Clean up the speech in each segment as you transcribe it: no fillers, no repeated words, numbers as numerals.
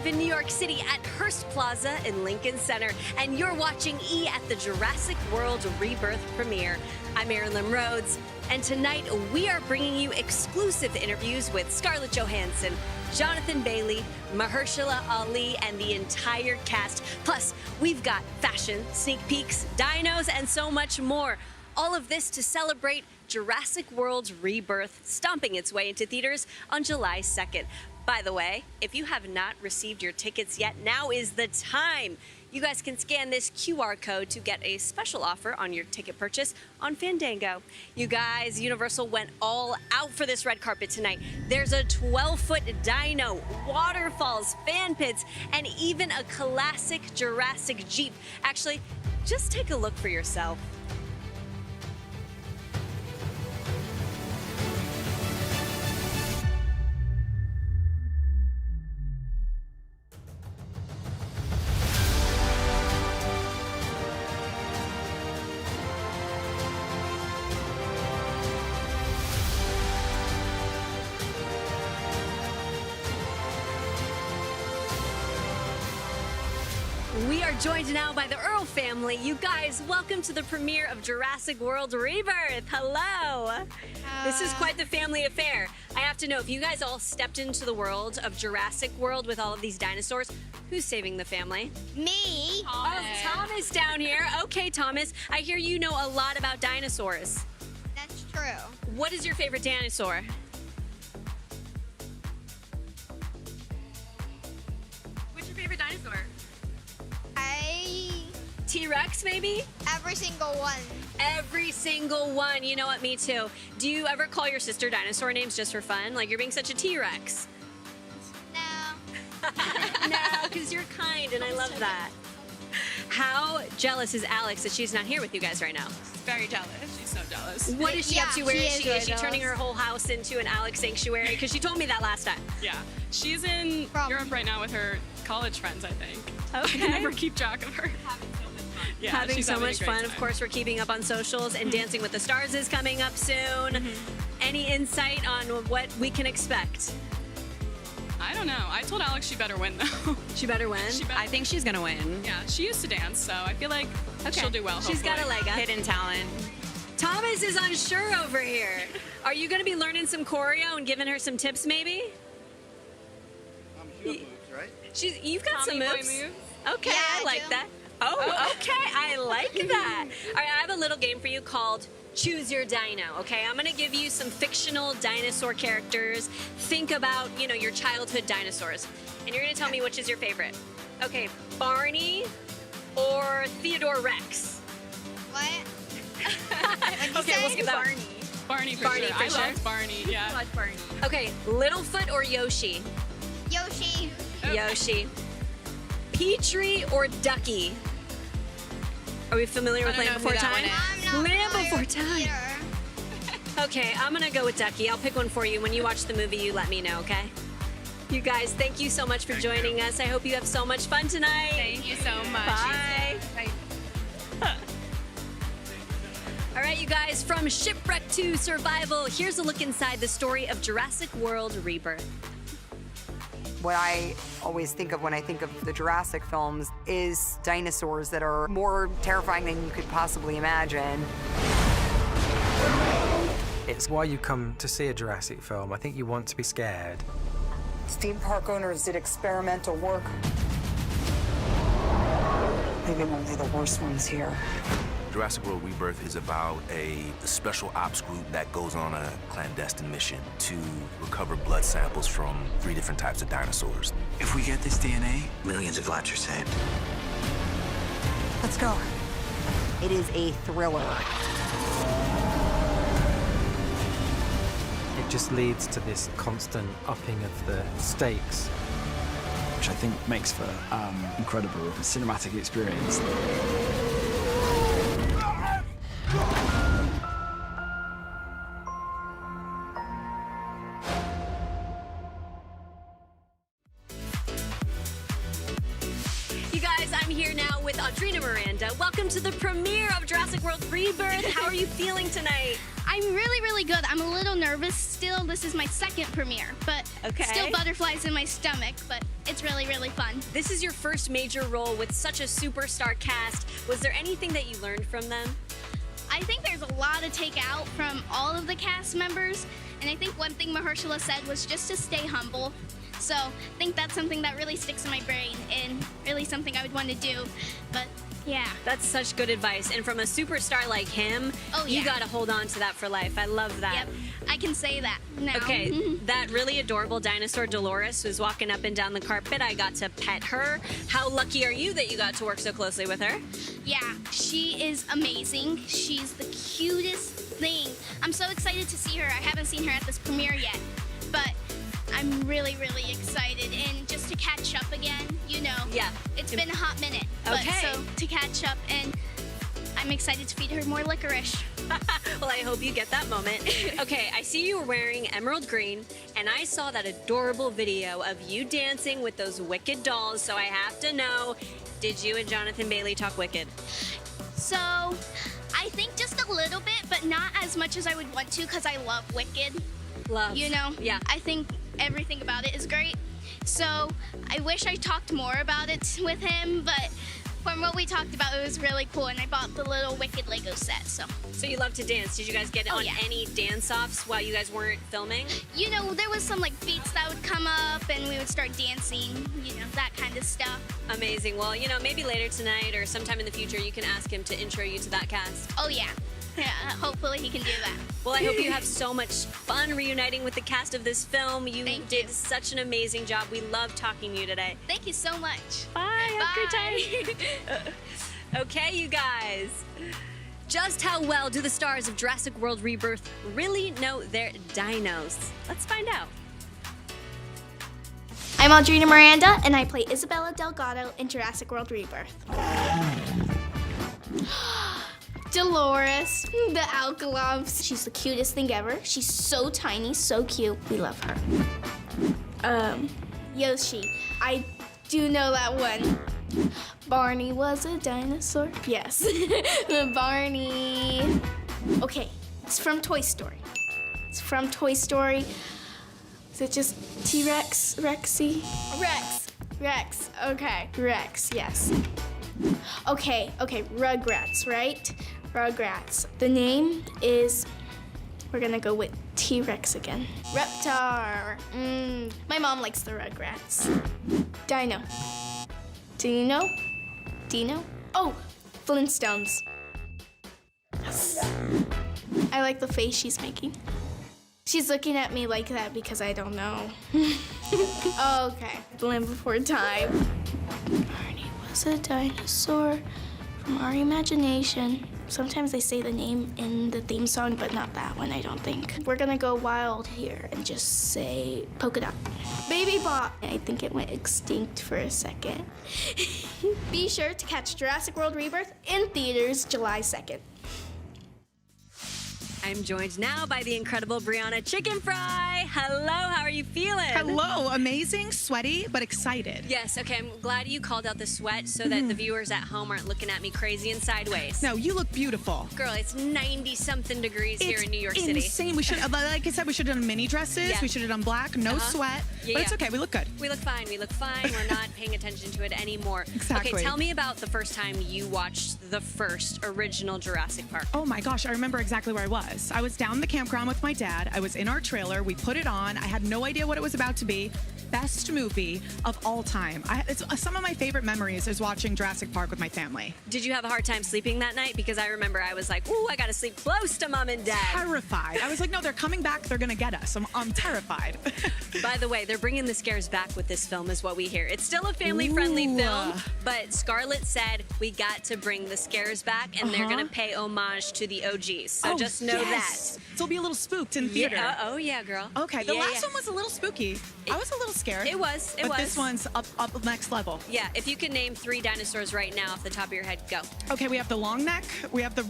live in New York City at Hearst Plaza in Lincoln Center, and you're watching E! At the Jurassic World Rebirth premiere. I'm Erin Lim Rhodes, and tonight we are bringing you exclusive interviews with Scarlett Johansson, Jonathan Bailey, Mahershala Ali, and the entire cast. Plus, we've got fashion, sneak peeks, dinos, and so much more. All of this to celebrate Jurassic World Rebirth, stomping its way into theaters on July 2nd. By the way, if you have not received your tickets yet, now is the time. You guys can scan this QR code to get a special offer on your ticket purchase on Fandango. You guys, Universal went all out for this red carpet tonight. There's a 12-foot dino, waterfalls, fan pits, and even a classic Jurassic Jeep. Actually, just take a look for yourself. We are joined now by the Earle family. You guys, welcome to the premiere of Jurassic World Rebirth. Hello. This is quite the family affair. I have to know, if you guys all stepped into the world of Jurassic World with all of these dinosaurs, who's saving the family? Me. Oh, Thomas down here. Okay, Thomas, I hear you know a lot about dinosaurs. That's true. What is your favorite dinosaur? What's your favorite dinosaur? T-Rex, maybe? Every single one. Every single one. You know what? Me too. Do you ever call your sister dinosaur names just for fun? Like, you're being such a T-Rex. No. No, because you're kind, and I love that. How jealous is Alex that she's not here with you guys right now? Very jealous. She's so jealous. What is she up to? Where is she? Is she jealous. turning her whole house into an Alex sanctuary? Because she told me that last time. Yeah. She's in Europe right now with her college friends, I think. Okay. I never keep track of her. Yeah, having she's so having a much great fun. time. Of course, we're keeping up on socials, and Dancing with the Stars is coming up soon. Any insight on what we can expect? I don't know. I told Alex she better win, though. She better win? I think she's gonna win. Yeah, she used to dance, so I feel like she'll do well, She's got a hopefully. leg up. Hidden talent. Thomas is unsure over here. Are you going to be learning some choreo and giving her some tips, maybe? She got moves, right? You've got some Tommy boy moves. moves. Okay, Yeah, I I like do. that. Oh, okay, I like that. All right, I have a little game for you called Choose Your Dino, okay? I'm going to give you some fictional dinosaur characters. Think about, you know, your childhood dinosaurs. And you're going to tell me which is your favorite. Okay, Barney or Theodore Rex? What? Okay, we'll skip that one. Barney for Barney sure. for I sure. loved Barney, yeah. Okay, Littlefoot or Yoshi? Yoshi. Yoshi. Petrie or Ducky? Are we familiar with I don't Land know Before who that Time? one I'm not Land familiar Before with Time. either. Okay, I'm gonna go with Ducky. I'll pick one for you. When you watch the movie, you let me know, okay? You guys, thank you so much for joining us. I hope you have so much fun tonight. Thank you so much. Bye. All right, you guys, from shipwreck to survival, here's a look inside the story of Jurassic World Rebirth. What I always think of when I think of the Jurassic films is dinosaurs that are more terrifying than you could possibly imagine. It's why you come to see a Jurassic film. I think you want to be scared. Theme park owners did experimental work. Maybe only the worst ones here. Jurassic World Rebirth is about a special ops group that goes on a clandestine mission to recover blood samples from 3 different types of dinosaurs. If we get this DNA, millions of lives are saved. Let's go. It is a thriller. It just leads to this constant upping of the stakes. Which I think makes for incredible cinematic experience. You guys, I'm here now with Audrina Miranda. Welcome to the premiere of Jurassic World Rebirth. How are you feeling tonight? I'm really, really good. I'm a little nervous still. This is my second premiere, but still butterflies in my stomach, but it's really, really fun. This is your first major role with such a superstar cast. Was there anything that you learned from them? I think there's a lot to take out from all of the cast members, and I think one thing Mahershala said was just to stay humble. So I think that's something that really sticks in my brain and really something I would want to do. But yeah. That's such good advice. And from a superstar like him, you got to hold on to that for life. I love that. Yep, I can say that now. Okay, that really adorable dinosaur Dolores was walking up and down the carpet. I got to pet her. How lucky are you that you got to work so closely with her? Yeah, she is amazing. She's the cutest thing. I'm so excited to see her. I haven't seen her at this premiere yet, but I'm really, really excited. And just to catch up again, you know. Yeah. It's been a hot minute. Okay. But so to catch up, and I'm excited to feed her more licorice. Well, I hope you get that moment. Okay, I see you were wearing emerald green, and I saw that adorable video of you dancing with those wicked dolls, so I have to know, did you and Jonathan Bailey talk wicked? So, I think just a little bit, but not as much as I would want to, because I love Wicked. Love. You know? Yeah. I think everything about it is great. So, I wish I talked more about it with him, but from what we talked about, it was really cool, and I bought the little Wicked Lego set, so. So you love to dance. Did you guys get on any dance-offs while you guys weren't filming? You know, there was some like beats that would come up, and we would start dancing, you know, that kind of stuff. Amazing. Well, you know, maybe later tonight or sometime in the future, you can ask him to intro you to that cast. Oh, yeah. Yeah, hopefully he can do that. Well, I hope you have so much fun reuniting with the cast of this film. You did you. such an amazing job. We loved talking to you today. Thank you so much. Bye. Have a great time. Okay, you guys. Just how well do the stars of Jurassic World Rebirth really know their dinos? Let's find out. I'm Audrina Miranda, and I play Isabella Delgado in Jurassic World Rebirth. Dolores, the Alkalumps. She's the cutest thing ever. She's so tiny, so cute. We love her. Yoshi. I do know that one. Barney was a dinosaur. Yes. Barney. Okay, it's from Toy Story. It's from Toy Story. Is it just T-Rex? Rexy? Rex. Okay. Rex, yes. Okay, Rugrats, right? Rugrats. The name is, we're gonna go with T-Rex again. Reptar. My mom likes the Rugrats. Dino. Dino? Oh, Flintstones. Yes. I like the face she's making. She's looking at me like that because I don't know. Okay, Land Before Time. Barney was a dinosaur from our imagination. Sometimes they say the name in the theme song, but not that one, I don't think. We're gonna go wild here and just say polka dot. Baby Bot. I think it went extinct for a second. Be sure to catch Jurassic World Rebirth in theaters July 2nd. I'm joined now by the incredible Brianna Chickenfry. Hello, how are you feeling? Hello, amazing, sweaty, but excited. Yes, okay, I'm glad you called out the sweat so that the viewers at home aren't looking at me crazy and sideways. No, you look beautiful. Girl, it's 90-something degrees here in New York City. It's insane. We should, like I said, we should have done mini dresses. Yeah. We should have done black, no sweat. Yeah, but it's okay, we look good. We look fine. We're not paying attention to it anymore. Exactly. Okay, tell me about the first time you watched the first original Jurassic Park. Oh my gosh, I remember exactly where I was. I was down the campground with my dad. I was in our trailer. We put it on. I had no idea what it was about to be. Best movie of all time. Some of my favorite memories is watching Jurassic Park with my family. Did you have a hard time sleeping that night? Because I remember I was like, ooh, I gotta sleep close to mom and dad. Terrified. I was like, no, they're coming back. They're gonna get us. I'm terrified. By the way, they're bringing the scares back with this film is what we hear. It's still a family-friendly film, but Scarlett said we got to bring the scares back, and they're gonna pay homage to the OGs. So just know that. So it'll be a little spooked in theater. Yeah, oh yeah, girl. Okay, the last one was a little spooky. I was a little scared. It was. But this one's up next level. Yeah, if you can name 3 dinosaurs right now off the top of your head, go. Okay, we have the long neck. We have the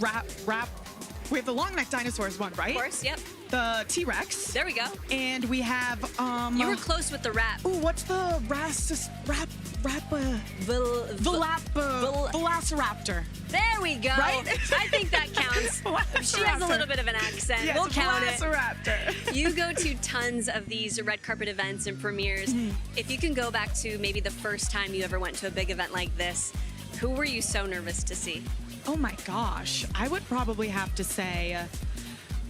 we have the long neck dinosaurs one, right? Of course, yep. the T-Rex. There we go. And we have You were close with the rap. Ooh, what's the Velociraptor? There we go. Right? I think that counts. She has a little bit of an accent. Yes, we'll count it. Velociraptor. You go to tons of these red carpet events and premieres. If you can go back to maybe the first time you ever went to a big event like this, who were you so nervous to see? Oh my gosh. I would probably have to say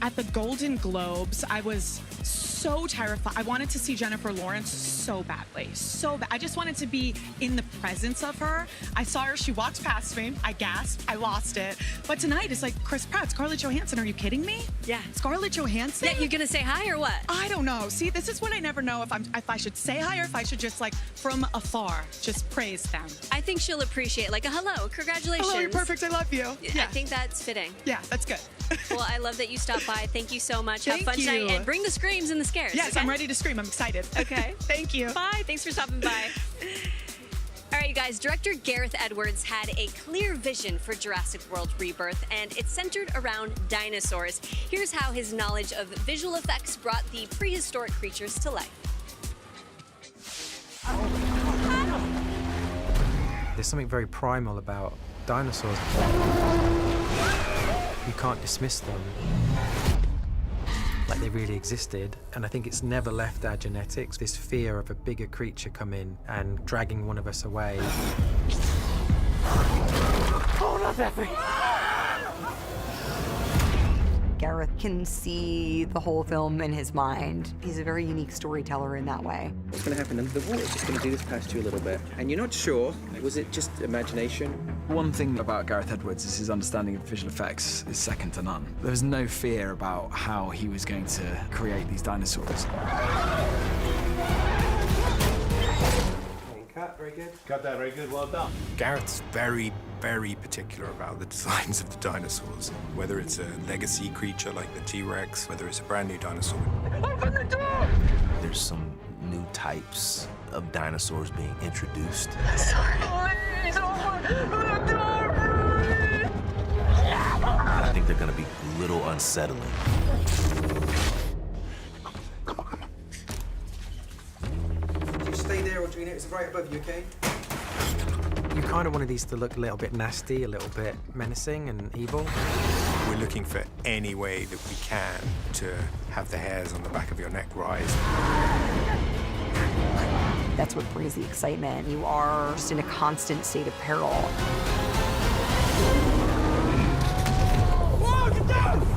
at the Golden Globes, I was so terrified. I wanted to see Jennifer Lawrence so badly, so bad. I just wanted to be in the presence of her. I saw her, she walked past me, I gasped, I lost it. But tonight it's like Chris Pratt, Scarlett Johansson, are you kidding me? Yeah. Scarlett Johansson? Yeah, you gonna say hi or what? I don't know. See, this is when I never know if I should say hi or if I should just like from afar, just praise them. I think she'll appreciate like a hello, congratulations. Hello, you're perfect, I love you. I think that's fitting. Yeah, that's good. Well, I love that you stopped by. Thank you so much. Thank Have fun you. tonight and bring the screams and the scares. Yes, okay? I'm ready to scream. I'm excited. Okay. Thank you. Bye. Thanks for stopping by. All right, you guys, director Gareth Edwards had a clear vision for Jurassic World Rebirth, and it's centered around dinosaurs. Here's how his knowledge of visual effects brought the prehistoric creatures to life. There's something very primal about dinosaurs. You can't dismiss them like they really existed, and I think it's never left our genetics, this fear of a bigger creature coming and dragging one of us away. Oh, not that thing! Gareth can see the whole film in his mind. He's a very unique storyteller in that way. What's going to happen? The water's just going to do this past you a little bit, and you're not sure. Was it just imagination? One thing about Gareth Edwards is his understanding of visual effects is second to none. There was no fear about how he was going to create these dinosaurs. Cut, very good. Got that, very good, well done. Gareth's very, very particular about the designs of the dinosaurs, whether it's a legacy creature like the T-Rex, whether it's a brand new dinosaur. Open the door! There's some new types of dinosaurs being introduced. Please open the door! I think they're gonna be a little unsettling. Stay there, Audrina. It's right above you, okay? You kind of wanted these to look a little bit nasty, a little bit menacing and evil. We're looking for any way that we can to have the hairs on the back of your neck rise. That's what brings the excitement. You are just in a constant state of peril. Whoa, get down!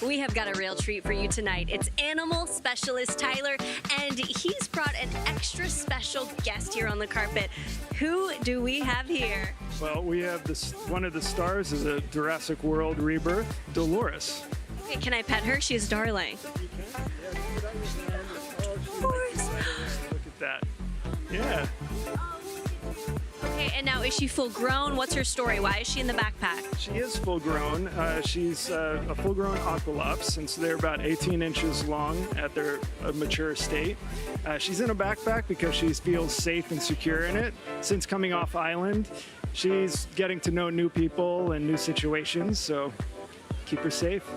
We have got a real treat for you tonight. It's animal specialist Tyler, and he's brought an extra special guest here on the carpet. Who do we have here? Well, we have this. One of the stars is a Jurassic World Rebirth, Dolores. Okay, can I pet her? She's darling. Of course. Look at that. Yeah. Okay, and now is she full grown? What's her story? Why is she in the backpack? She is full grown. She's a full grown aqualops, and so they're about 18 inches long at their mature state. She's in a backpack because she feels safe and secure in it. Since coming off island, she's getting to know new people and new situations, so keep her safe.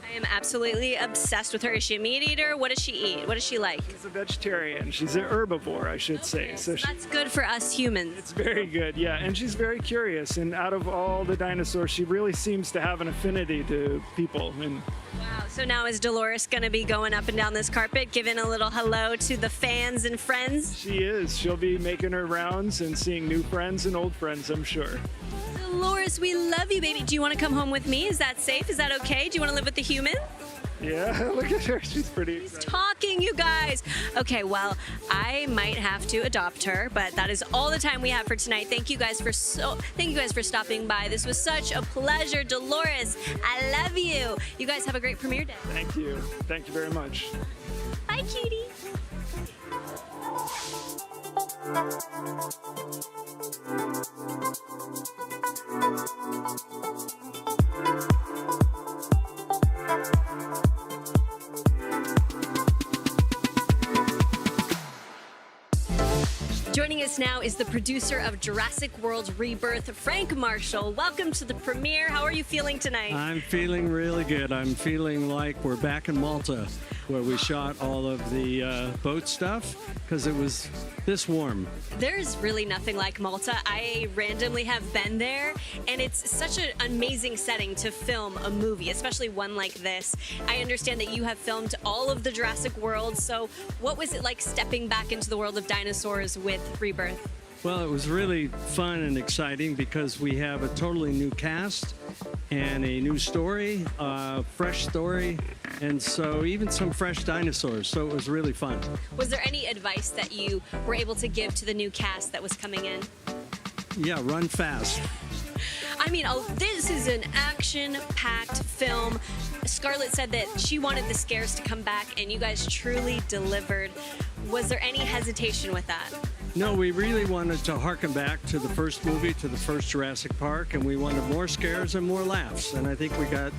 I am absolutely obsessed with her. Is she a meat eater? What does she eat? What does she like? She's a vegetarian. She's an herbivore, I should say. So that's good for us humans. It's very good, yeah. And she's very curious. And out of all the dinosaurs, she really seems to have an affinity to people. And wow. So now is Dolores going to be going up and down this carpet, giving a little hello to the fans and friends? She is. She'll be making her rounds and seeing new friends and old friends, I'm sure. Dolores, we love you, baby. Do you want to come home with me? Is that safe? Is that okay? Do you want to live with the humans? Yeah, look at her. She's pretty. She's talking, you guys. Okay, well, I might have to adopt her, but that is all the time we have for tonight. Thank you guys for stopping by. This was such a pleasure. Dolores, I love you. You guys have a great premiere day. Thank you. Thank you very much. Bye, cutie. Joining us us now is the producer of Jurassic World Rebirth, Frank Marshall. Welcome to the premiere. How are you feeling tonight? I'm feeling really good. I'm feeling like we're back in Malta, where we shot all of the boat stuff, because it was this warm. There's really nothing like Malta. I randomly have been there, and it's such an amazing setting to film a movie, especially one like this. I understand that you have filmed all of the Jurassic World, so what was it like stepping back into the world of dinosaurs with Rebirth? Well, it was really fun and exciting because we have a totally new cast and a new story, fresh story, and so even some fresh dinosaurs, so it was really fun. Was there any advice that you were able to give to the new cast that was coming in? Yeah, run fast. I mean, this is an action-packed film. Scarlett said that she wanted the scares to come back, and you guys truly delivered. Was there any hesitation with that? No, we really wanted to harken back to the first movie, to the first Jurassic Park, and we wanted more scares and more laughs, and I think we got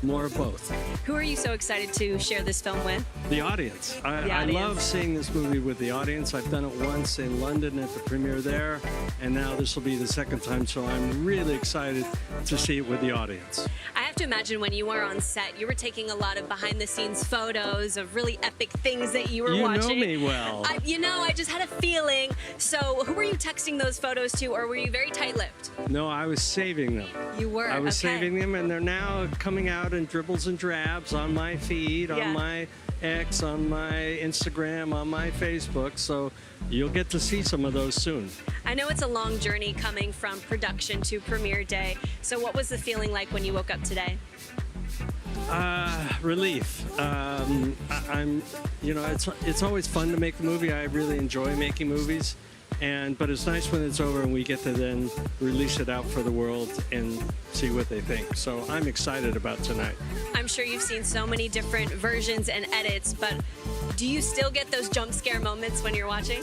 more of both. Who are you so excited to share this film with? The audience. I love seeing this movie with the audience. I've done it once in London at the premiere there, and now this will be the second time, so I'm really excited to see it with the audience. I have to imagine when you were on set, you were taking a lot of behind-the-scenes photos of really epic things that you were watching. You know me well. I just had a feeling. So who were you texting those photos to, or were you very tight-lipped? No, I was saving them. You were? I was saving them, and they're now coming out in dribbles and drabs on my feed, on my X, on my Instagram, on my Facebook, so you'll get to see some of those soon. I know it's a long journey coming from production to premiere day, so what was the feeling like when you woke up today? Relief. It's always fun to make the movie. I really enjoy making movies. But it's nice when it's over and we get to then release it out for the world and see what they think. So I'm excited about tonight. I'm sure you've seen so many different versions and edits, but do you still get those jump scare moments when you're watching?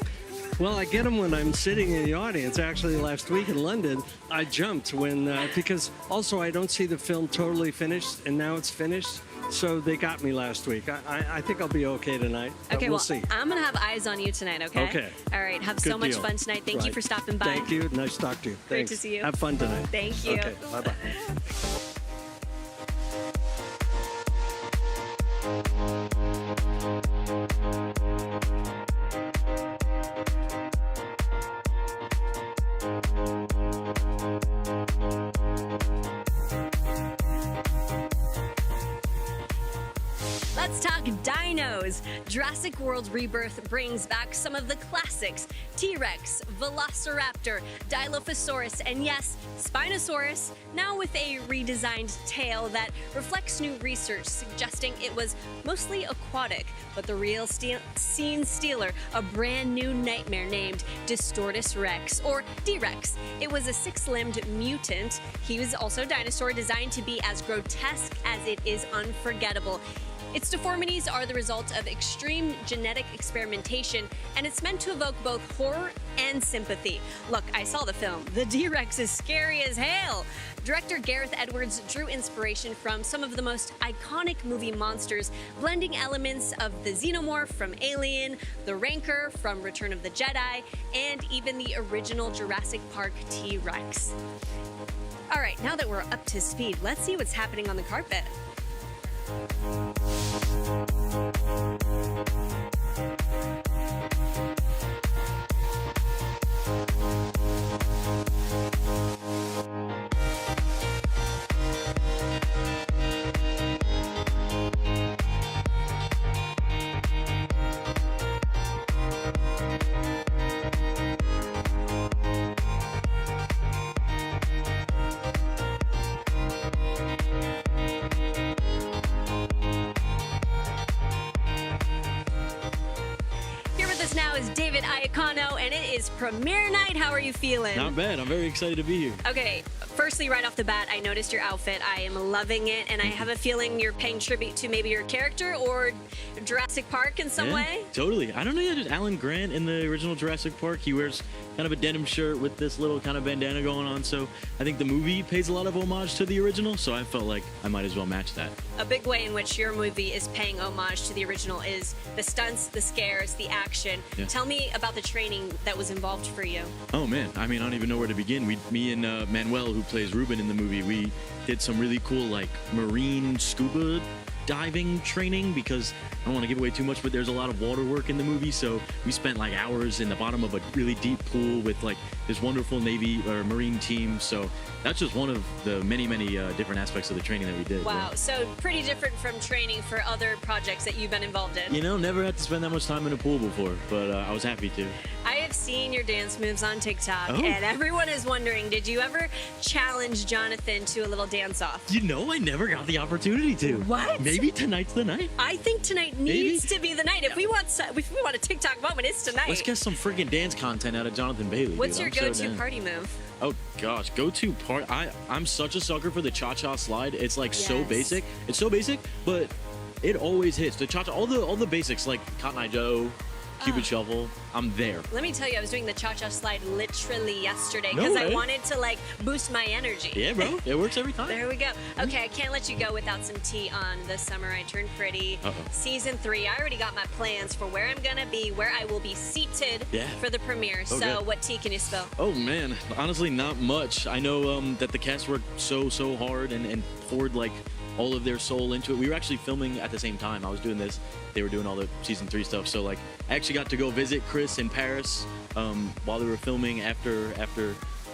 Well, I get them when I'm sitting in the audience. Actually, last week in London, I jumped because also I don't see the film totally finished, and now it's finished. So they got me last week. I think I'll be okay tonight. Okay, we'll see. I'm going to have eyes on you tonight, okay? Okay. All right, have Good so much deal. fun tonight. Thank you for stopping by. Thank you. Nice to talk to you. Great Thanks. to see you. Have fun tonight. Thank you. Okay, bye-bye. Let's talk dinos. Jurassic World Rebirth brings back some of the classics: T-Rex, Velociraptor, Dilophosaurus, and yes, Spinosaurus, now with a redesigned tail that reflects new research suggesting it was mostly aquatic, but the real scene stealer, a brand new nightmare named Distortus Rex, or D-Rex. It was a six-limbed mutant. He was also a dinosaur designed to be as grotesque as it is unforgettable. Its deformities are the result of extreme genetic experimentation, and it's meant to evoke both horror and sympathy. Look, I saw the film. The D-Rex is scary as hell. Director Gareth Edwards drew inspiration from some of the most iconic movie monsters, blending elements of the Xenomorph from Alien, the Rancor from Return of the Jedi, and even the original Jurassic Park T-Rex. All right, now that we're up to speed, let's see what's happening on the carpet. Now is David Iacono, and it is premiere night. How are you feeling? Not bad. I'm very excited to be here. Okay, firstly, right off the bat, I noticed your outfit. I am loving it, and I have a feeling you're paying tribute to maybe your character or Jurassic Park in some way. Totally. I don't know. Just Alan Grant in the original Jurassic Park. He wears kind of a denim shirt with this little kind of bandana going on. So I think the movie pays a lot of homage to the original. So I felt like I might as well match that. A big way in which your movie is paying homage to the original is the stunts, the scares, the action. Yeah. Tell me about the training that was involved for you. Oh man, I mean, I don't even know where to begin. Me and Manuel, who plays Ruben in the movie, we did some really cool like marine scuba diving training, because I don't want to give away too much, but there's a lot of water work in the movie, so we spent like hours in the bottom of a really deep pool with like this wonderful Navy or Marine team. So that's just one of the many different aspects of the training that we did. Wow, Yeah. so pretty different from training for other projects that you've been involved in. You know, never had to spend that much time in a pool before, but I was happy to. I have seen your dance moves on TikTok, Oh. and everyone is wondering, did you ever challenge Jonathan to a little dance-off? You know, I never got the opportunity to. What? Maybe tonight's the night. I think tonight needs to be the night. If we want a TikTok moment, it's tonight. Let's get some freaking dance content out of Jonathan Bailey. What's dude. your I'm so go-to down. party move? Oh gosh, go-to part. I'm such a sucker for the cha-cha slide. It's like so Yes. basic. It's so basic, but it always hits. The cha-cha, all the basics like Cotton Eye Joe, Cupid Shuffle. I'm there. Let me tell you, I was doing the cha-cha slide literally yesterday No because I way. wanted to like boost my energy. Yeah, bro. It works every time. There we go. Okay, I can't let you go without some tea on The Summer I Turned Pretty. Uh-oh. Season 3. I already got my plans for where I'm gonna be, where I will be seated Yeah. for the premiere. Oh, so good. what tea can you spill? Oh man, honestly, not much. I know that the cast worked so hard and poured like all of their soul into it. We were actually filming at the same time. I was doing this. They were doing all the season 3 stuff. So like, I actually got to go visit Chris in Paris while they were filming after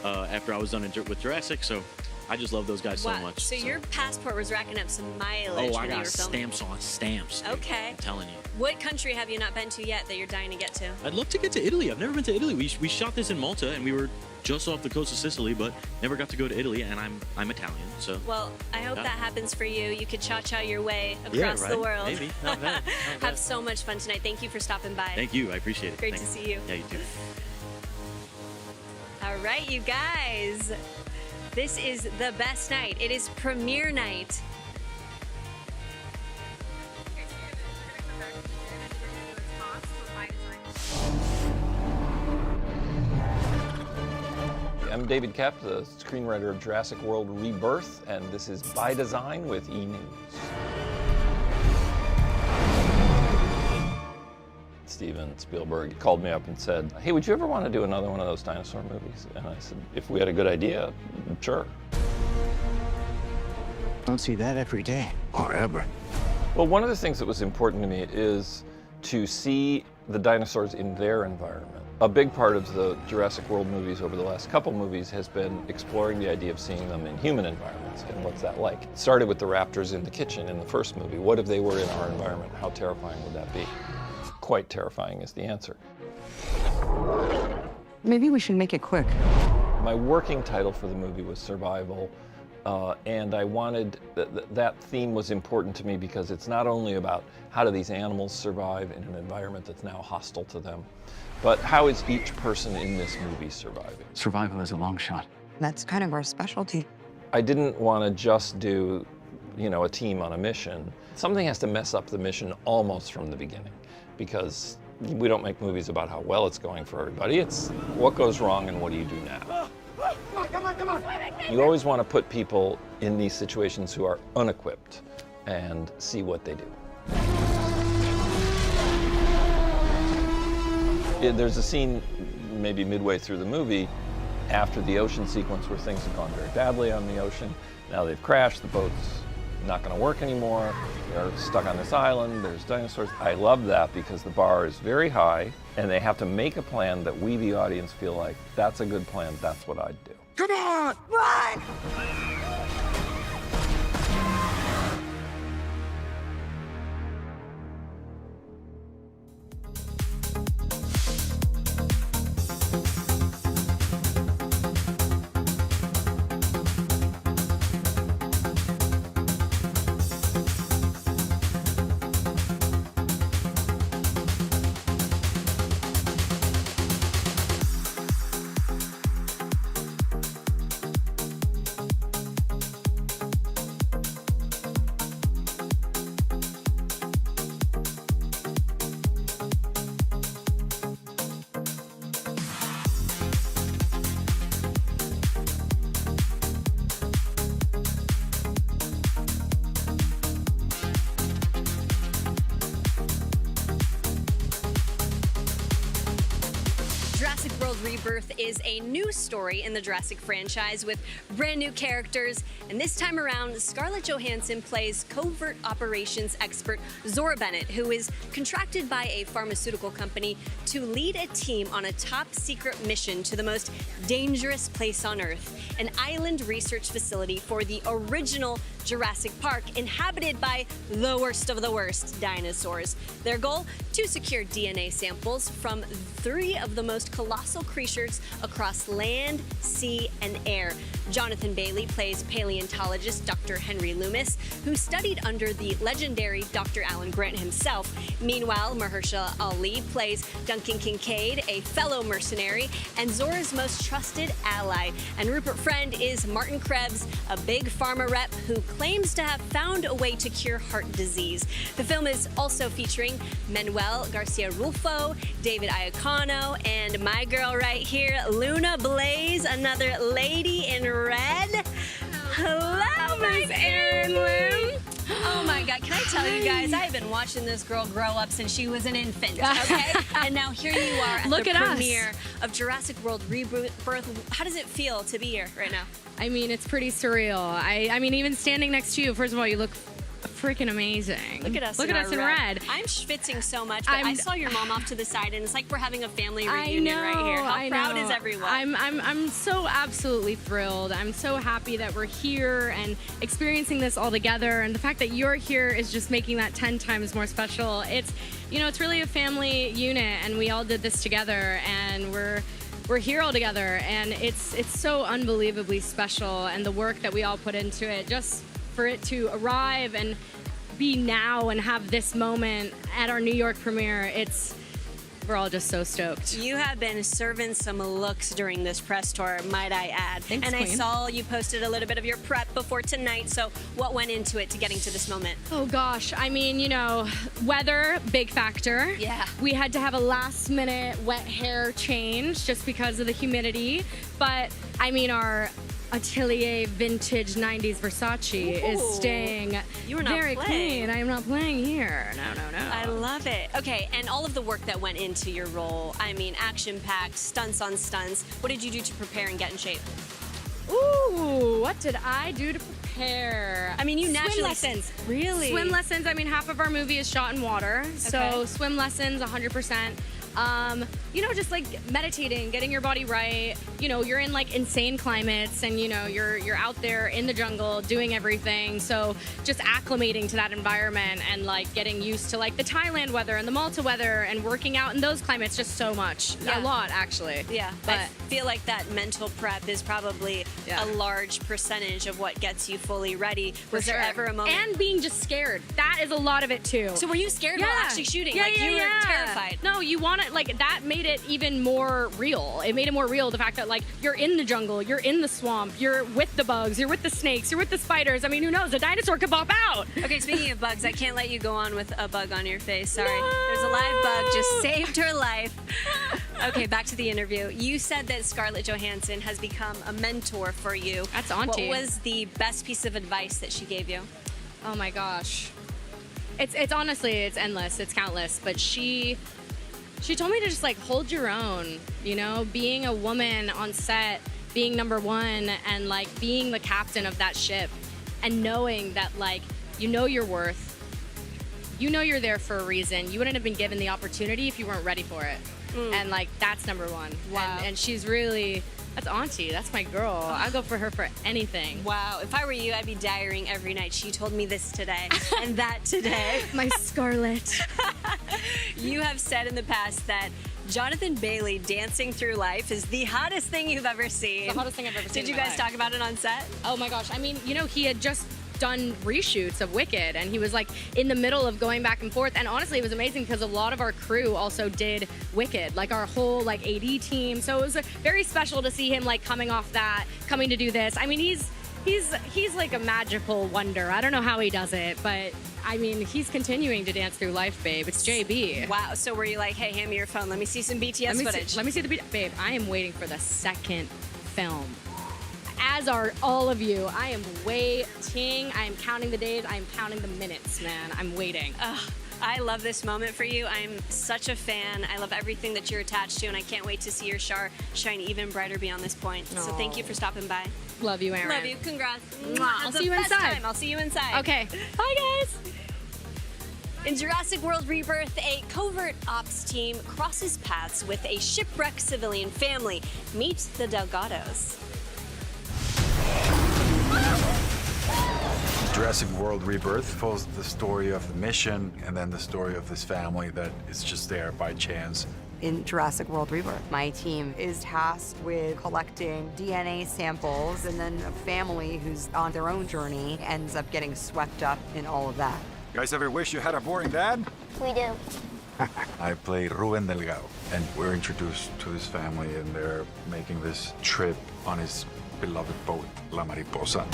I was done with Jurassic. So I just love those guys so Wow. much. So your passport was racking up some mileage Oh, I when you were got filming. stamps on stamps. Dude. Okay. I'm telling you. What country have you not been to yet that you're dying to get to? I'd love to get to Italy. I've never been to Italy. We shot this in Malta, and we were just off the coast of Sicily, but never got to go to Italy. And I'm Italian, so. Well, I hope Yeah. that happens for you. You could cha-cha your way across Yeah, the right? world. Maybe. Not bad. Not bad. Have so much fun tonight. Thank you for stopping by. Thank you. I appreciate it. Great Thanks. to see you. Yeah, you too. All right, you guys. This is the best night. It is premiere night. I'm David Koepp, the screenwriter of Jurassic World Rebirth, and this is By Design with enews. Steven Spielberg called me up and said, hey, would you ever want to do another one of those dinosaur movies? And I said, if we had a good idea, sure. Don't see that every day, or ever. Well, one of the things that was important to me is to see the dinosaurs in their environment. A big part of the Jurassic World movies over the last couple movies has been exploring the idea of seeing them in human environments and what's that like. It started with the raptors in the kitchen in the first movie. What if they were in our environment? How terrifying would that be? Quite terrifying is the answer. Maybe we should make it quick. My working title for the movie was Survival, and I wanted, that theme was important to me because it's not only about how do these animals survive in an environment that's now hostile to them, but how is each person in this movie surviving? Survival is a long shot. That's kind of our specialty. I didn't want to just do, a team on a mission. Something has to mess up the mission almost from the beginning, because we don't make movies about how well it's going for everybody. It's what goes wrong and what do you do now. Come on. You always want to put people in these situations who are unequipped and see what they do. There's a scene maybe midway through the movie after the ocean sequence where things have gone very badly on the ocean. Now they've crashed, the boat's not going to work anymore. They're stuck on this island, there's dinosaurs. I love that because the bar is very high and they have to make a plan that we, the audience, feel like that's a good plan, that's what I'd do. Come on! Run! Rebirth is a new story in the Jurassic franchise with brand new characters. And this time around, Scarlett Johansson plays covert operations expert Zora Bennett, who is contracted by a pharmaceutical company to lead a team on a top secret mission to the most dangerous place on Earth, an island research facility for the original Jurassic Park, inhabited by the worst of the worst dinosaurs. Their goal? To secure DNA samples from 3 of the most colossal creatures across land, sea, and air. Jonathan Bailey plays paleontologist Dr. Henry Loomis, who studied under the legendary Dr. Alan Grant himself. Meanwhile, Mahershala Ali plays Duncan Kincaid, a fellow mercenary and Zora's most trusted ally. And Rupert Friend is Martin Krebs, a big pharma rep who claims to have found a way to cure heart disease. The film is also featuring Manuel Garcia-Rulfo, David Iacono, and my girl right here, Luna Blaise, another lady in red. Hello, Miss Erin Lim. Oh my God, can I tell you guys, I've been watching this girl grow up since she was an infant, okay? And now here you are at the premiere of Jurassic World Rebirth. How does it feel to be here right now? I mean, it's pretty surreal. I mean, even standing next to you, first of all, you look freaking amazing. Look at us. Look at us in red. I'm schwitzing so much, but I saw your mom off to the side, and it's like we're having a family reunion right here. How proud is everyone? I'm so absolutely thrilled. I'm so happy that we're here and experiencing this all together, and the fact that you're here is just making that 10 times more special. It's, you know, it's really a family unit, and we all did this together, and we're here all together, and it's so unbelievably special, and the work that we all put into it, just for it to arrive and be now and have this moment at our New York premiere, we're all just so stoked. You have been serving some looks during this press tour, might I add. Thanks, and Queen. I saw you posted a little bit of your prep before tonight, so what went into it to getting to this moment? Oh gosh, I mean, you know, weather, big factor. Yeah. We had to have a last minute wet hair change just because of the humidity, but I mean, our Atelier vintage 90s Versace is staying very clean. I am not playing here. No. I love it. Okay, and all of the work that went into your role, I mean, action-packed, stunts on stunts. What did you do to prepare and get in shape? Ooh, what did I do to prepare? I mean, you naturally... Swim lessons. Really? Swim lessons. I mean, half of our movie is shot in water, so swim lessons, 100%. You know, just like meditating, getting your body right. You know, you're in like insane climates, and you know, you're out there in the jungle doing everything. So just acclimating to that environment and like getting used to like the Thailand weather and the Malta weather and working out in those climates, just so much. A lot, actually. Yeah, but I feel like that mental prep is probably a large percentage of what gets you fully ready. Was there ever a moment? And being just scared. That is a lot of it too. So were you scared while actually shooting? Yeah, you were terrified. No, you want it, like that made it even more real. It made it more real, the fact that like you're in the jungle, you're in the swamp, you're with the bugs, you're with the snakes, you're with the spiders. I mean, who knows? A dinosaur could pop out. Okay, speaking of bugs, I can't let you go on with a bug on your face. Sorry. No. There's a live bug, just saved her life. Okay, back to the interview. You said that Scarlett Johansson has become a mentor for you. That's auntie. What was the best piece of advice that she gave you? Oh my gosh. It's honestly, it's endless, it's countless, but she told me to just like hold your own, you know, being a woman on set, being number one, and like being the captain of that ship, and knowing that like, you know your worth, you know you're there for a reason. You wouldn't have been given the opportunity if you weren't ready for it. And like, that's number one. Wow. And she's really, that's auntie, that's my girl. I'll go for her for anything. Wow, if I were you, I'd be diarying every night. She told me this today and that today. My Scarlett. You have said in the past that Jonathan Bailey dancing through life is the hottest thing you've ever seen. It's the hottest thing I've ever seen. Did you guys talk about it on set? Oh my gosh, I mean, you know, he had just done reshoots of Wicked, and he was like in the middle of going back and forth, and honestly it was amazing because a lot of our crew also did Wicked, like our whole like AD team, so it was very special to see him like coming off that, coming to do this. I mean, he's like a magical wonder. I don't know how he does it, but I mean, he's continuing to dance through life, babe. It's JB. Wow, so were you like, hey, hand me your phone, let me see some BTS footage? Let me see the babe, I am waiting for the second film. As are all of you. I am waiting. I am counting the days. I am counting the minutes, man. I'm waiting. I love this moment for you. I'm such a fan. I love everything that you're attached to, and I can't wait to see your star shine even brighter beyond this point. So thank you for stopping by. Love you, Erin. Love you. Congrats. I'll see you inside. I'll see you inside. Okay. Bye, guys. In Jurassic World Rebirth, a covert ops team crosses paths with a shipwrecked civilian family. Meet the Delgados. Jurassic World Rebirth follows the story of the mission and then the story of this family that is just there by chance. In Jurassic World Rebirth, my team is tasked with collecting DNA samples, and then a family who's on their own journey ends up getting swept up in all of that. You guys ever wish you had a boring dad? We do. I play Ruben Delgado, and we're introduced to this family, and they're making this trip on his beloved boat, La Mariposa.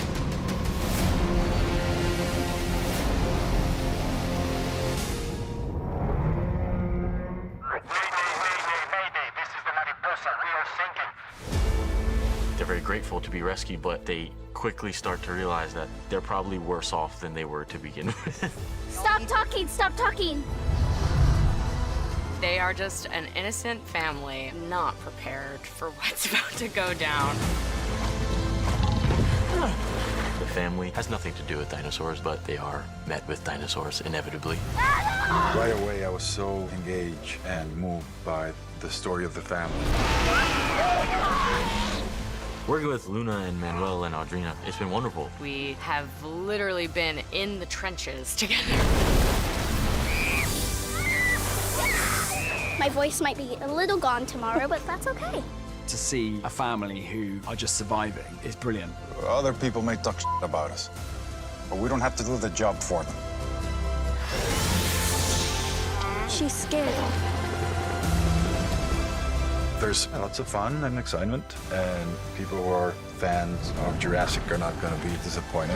They're very grateful to be rescued, but they quickly start to realize that they're probably worse off than they were to begin with. Stop talking, stop talking. They are just an innocent family, not prepared for what's about to go down. The family has nothing to do with dinosaurs, but they are met with dinosaurs inevitably. Right away, I was so engaged and moved by the story of the family. Working with Luna and Manuel and Audrina, it's been wonderful. We have literally been in the trenches together. My voice might be a little gone tomorrow, but that's okay. To see a family who are just surviving is brilliant. Other people may talk about us, but we don't have to do the job for them. She's scared. There's lots of fun and excitement, and people who are fans of Jurassic are not going to be disappointed.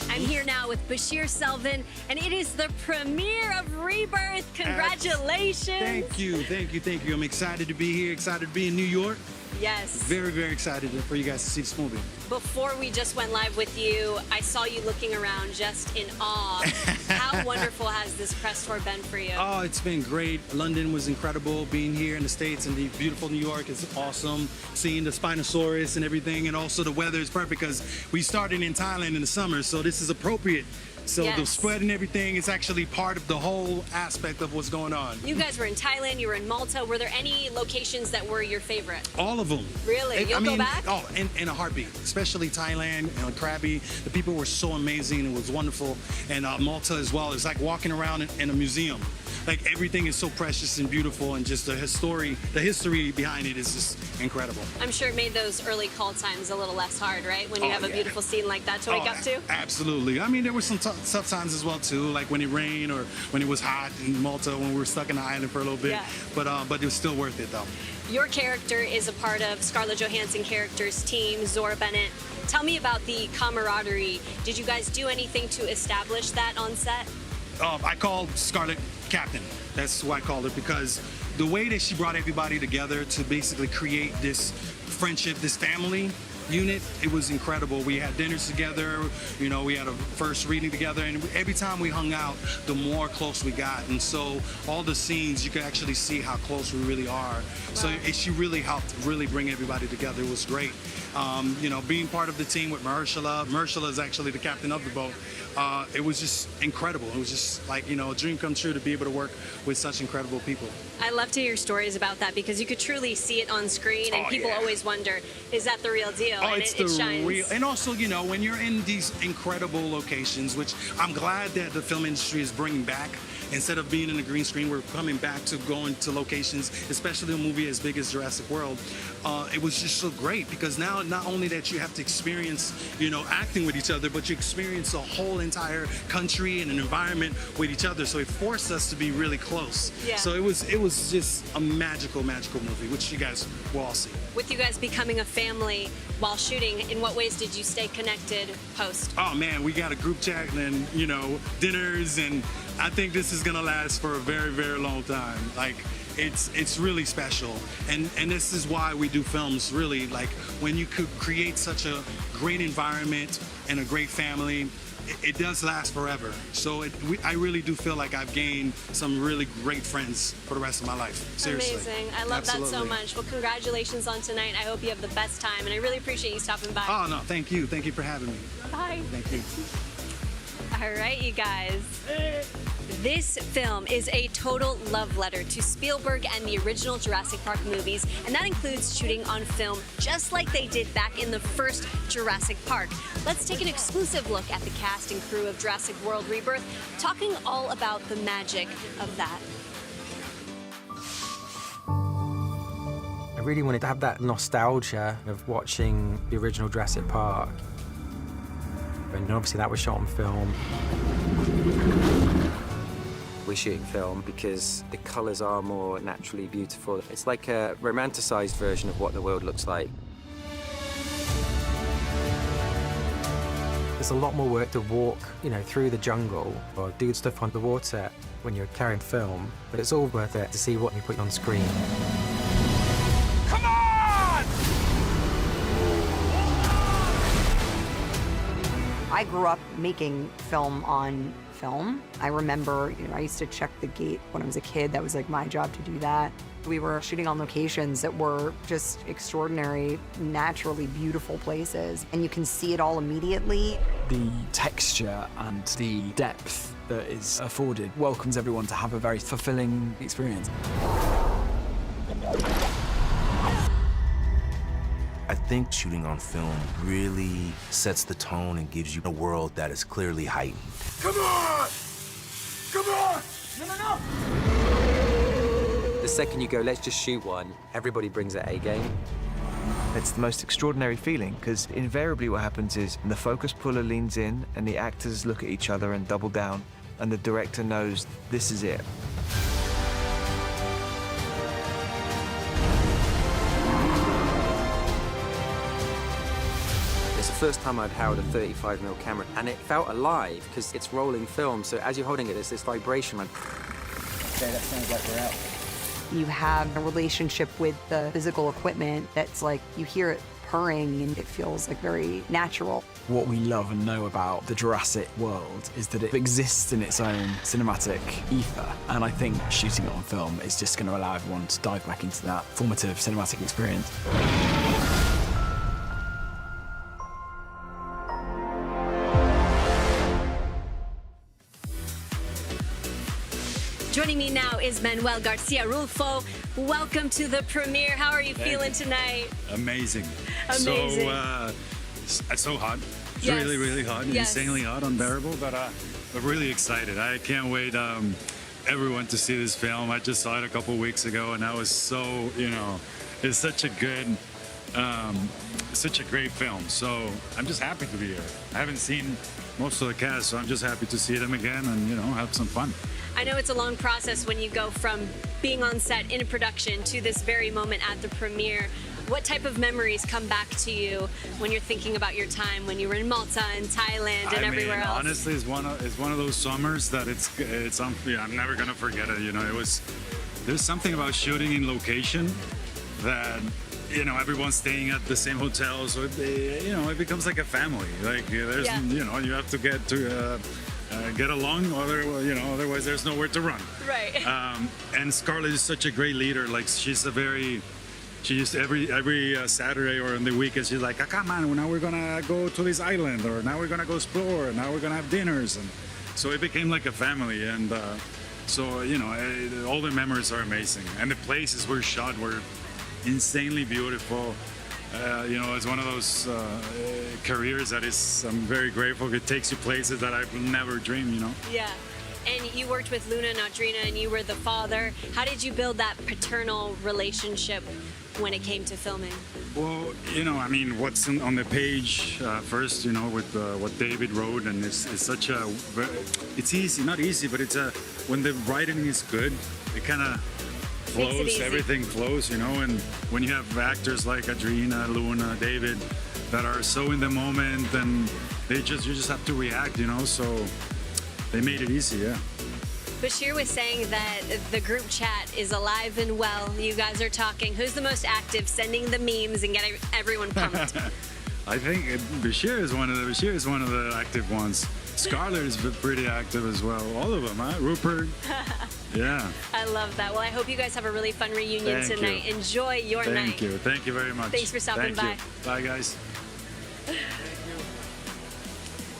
I'm here now with Bechir Sylvain, and it is the premiere of Rebirth. Congratulations. Thank you, thank you, thank you. I'm excited to be here, excited to be in New York. Yes. Very, very excited for you guys to see this movie. Before we just went live with you, I saw you looking around just in awe. How wonderful has this press tour been for you? Oh, it's been great. London was incredible. Being here in the States and the beautiful New York is awesome. Seeing the Spinosaurus and everything, and also the weather is perfect because we started in Thailand in the summer, so this is appropriate. So the spread and everything is actually part of the whole aspect of what's going on. You guys were in Thailand, you were in Malta. Were there any locations that were your favorite? All of them. Really? You'll go back? Oh, in a heartbeat. Especially Thailand and Krabi. The people were so amazing. It was wonderful. And Malta as well. It's like walking around in a museum. Like everything is so precious and beautiful, and just the history behind it is just incredible. I'm sure it made those early call times a little less hard, right? When you have a beautiful scene like that to wake up to? Absolutely. I mean, there were some tough times as well too, like when it rained or when it was hot in Malta when we were stuck in the island for a little bit. Yeah. But it was still worth it though. Your character is a part of Scarlett Johansson character's team, Zora Bennett. Tell me about the camaraderie. Did you guys do anything to establish that on set? I called Scarlett Captain. That's who I called her, because the way that she brought everybody together to basically create this friendship, this family unit, it was incredible. We had dinners together, you know, we had a first reading together, and every time we hung out, the more close we got. And so all the scenes, you could actually see how close we really are. Wow. So she really helped really bring everybody together. It was great. You know, being part of the team with Mahershala. Mahershala is actually the captain of the boat. It was just incredible. It was just like, you know, a dream come true to be able to work with such incredible people. I love to hear stories about that because you could truly see it on screen, and people always wonder, is that the real deal? Oh, and it's it shines. real. And also, you know, when you're in these incredible locations, which I'm glad that the film industry is bringing back. Instead of being in a green screen, we're coming back to going to locations, especially a movie as big as Jurassic World. It was just so great because now not only that you have to experience, you know, acting with each other, but you experience a whole entire country and an environment with each other. So it forced us to be really close. Yeah. So it was just a magical, magical movie, which you guys will all see. With you guys becoming a family, while shooting. In what ways did you stay connected post? Oh man, we got a group chat and, you know, dinners, and I think this is gonna last for a very, very long time. Like, it's really special, and this is why we do films, really. Like, when you could create such a great environment and a great family, it does last forever. So I really do feel like I've gained some really great friends for the rest of my life. Seriously. Amazing. I love that so much. Well, congratulations on tonight. I hope you have the best time, and I really appreciate you stopping by. Oh no, thank you. Thank you for having me. Bye. Thank you. All right, you guys. This film is a total love letter to Spielberg and the original Jurassic Park movies, and that includes shooting on film just like they did back in the first Jurassic Park. Let's take an exclusive look at the cast and crew of Jurassic World Rebirth, talking all about the magic of that. I really wanted to have that nostalgia of watching the original Jurassic Park. And obviously that was shot on film. We're shooting film because the colours are more naturally beautiful. It's like a romanticised version of what the world looks like. There's a lot more work to walk, you know, through the jungle or do stuff on the water when you're carrying film, but it's all worth it to see what you put on screen. Come on! I grew up making film on film. I remember, I used to check the gate when I was a kid. That was like my job to do that. We were shooting on locations that were just extraordinary, naturally beautiful places, and you can see it all immediately. The texture and the depth that is afforded welcomes everyone to have a very fulfilling experience. I think shooting on film really sets the tone and gives you a world that is clearly heightened. Come on! Come on! No! The second you go, let's just shoot one, everybody brings their A game. It's the most extraordinary feeling, because invariably what happens is the focus puller leans in and the actors look at each other and double down, and the director knows this is it. It's the first time I'd held a 35mm camera, and it felt alive because it's rolling film, so as you're holding it, there's this vibration like... Okay, that sounds like we're out. You have a relationship with the physical equipment that's like, you hear it purring and it feels like very natural. What we love and know about the Jurassic world is that it exists in its own cinematic ether, and I think shooting it on film is just going to allow everyone to dive back into that formative cinematic experience. Joining me now is Manuel Garcia-Rulfo. Welcome to the premiere. How are you feeling tonight? Amazing. Amazing. It's so hot. It's Yes. really, really hot. Yes. Insanely hot, unbearable, but really excited. I can't wait everyone to see this film. I just saw it a couple weeks ago, and I was so, it's such a good, such a great film. So I'm just happy to be here. I haven't seen most of the cast, so I'm just happy to see them again and, have some fun. I know it's a long process when you go from being on set in a production to this very moment at the premiere. What type of memories come back to you when you're thinking about your time when you were in Malta and Thailand and everywhere else? Honestly, it's one of those summers that I'm never gonna forget it. There's something about shooting in location that everyone's staying at the same hotel, so it becomes like a family. Like you have to get along, otherwise there's nowhere to run. Right. And Scarlett is such a great leader. Like she used every Saturday or on the weekends, she's like, come on, now we're gonna go to this island, or now we're gonna go explore, and now we're gonna have dinners, and so it became like a family. And all the memories are amazing, and the places were shot were insanely beautiful. It's one of those careers that I'm very grateful. It takes you places that I've never dreamed, Yeah. And you worked with Luna and Audrina, and you were the father. How did you build that paternal relationship when it came to filming? Well, what's on the page first, with what David wrote, and it's easy, not easy, but when the writing is good, it kind of flows, everything flows, and when you have actors like Audrina, Luna, David, that are so in the moment, and you just have to react, you know. So they made it easy, yeah. Bechir was saying that the group chat is alive and well. You guys are talking. Who's the most active, sending the memes and getting everyone pumped? I think Bechir is one of the active ones. Scarlett is pretty active as well. All of them, huh? Rupert. Yeah. I love that. Well, I hope you guys have a really fun reunion tonight. Enjoy your night. Thank you. Thank you very much. Thanks for stopping by. Bye, guys.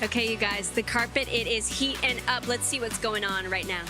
Okay, you guys, the carpet, it is heat and up. Let's see what's going on right now.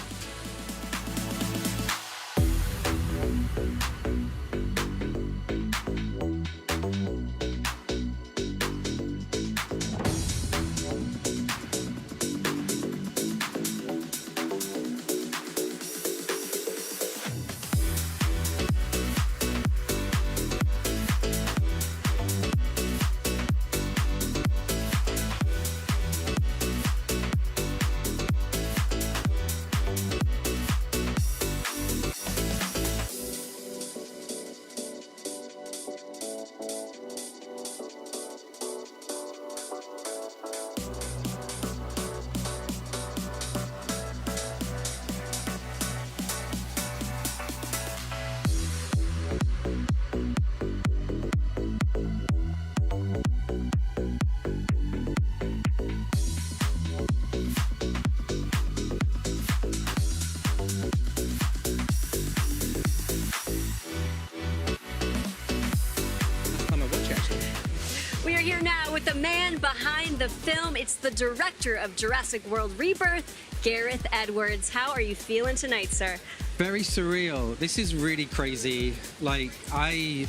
We are here now with the man behind the film. It's the director of Jurassic World Rebirth, Gareth Edwards. How are you feeling tonight, sir? Very surreal. This is really crazy. Like, I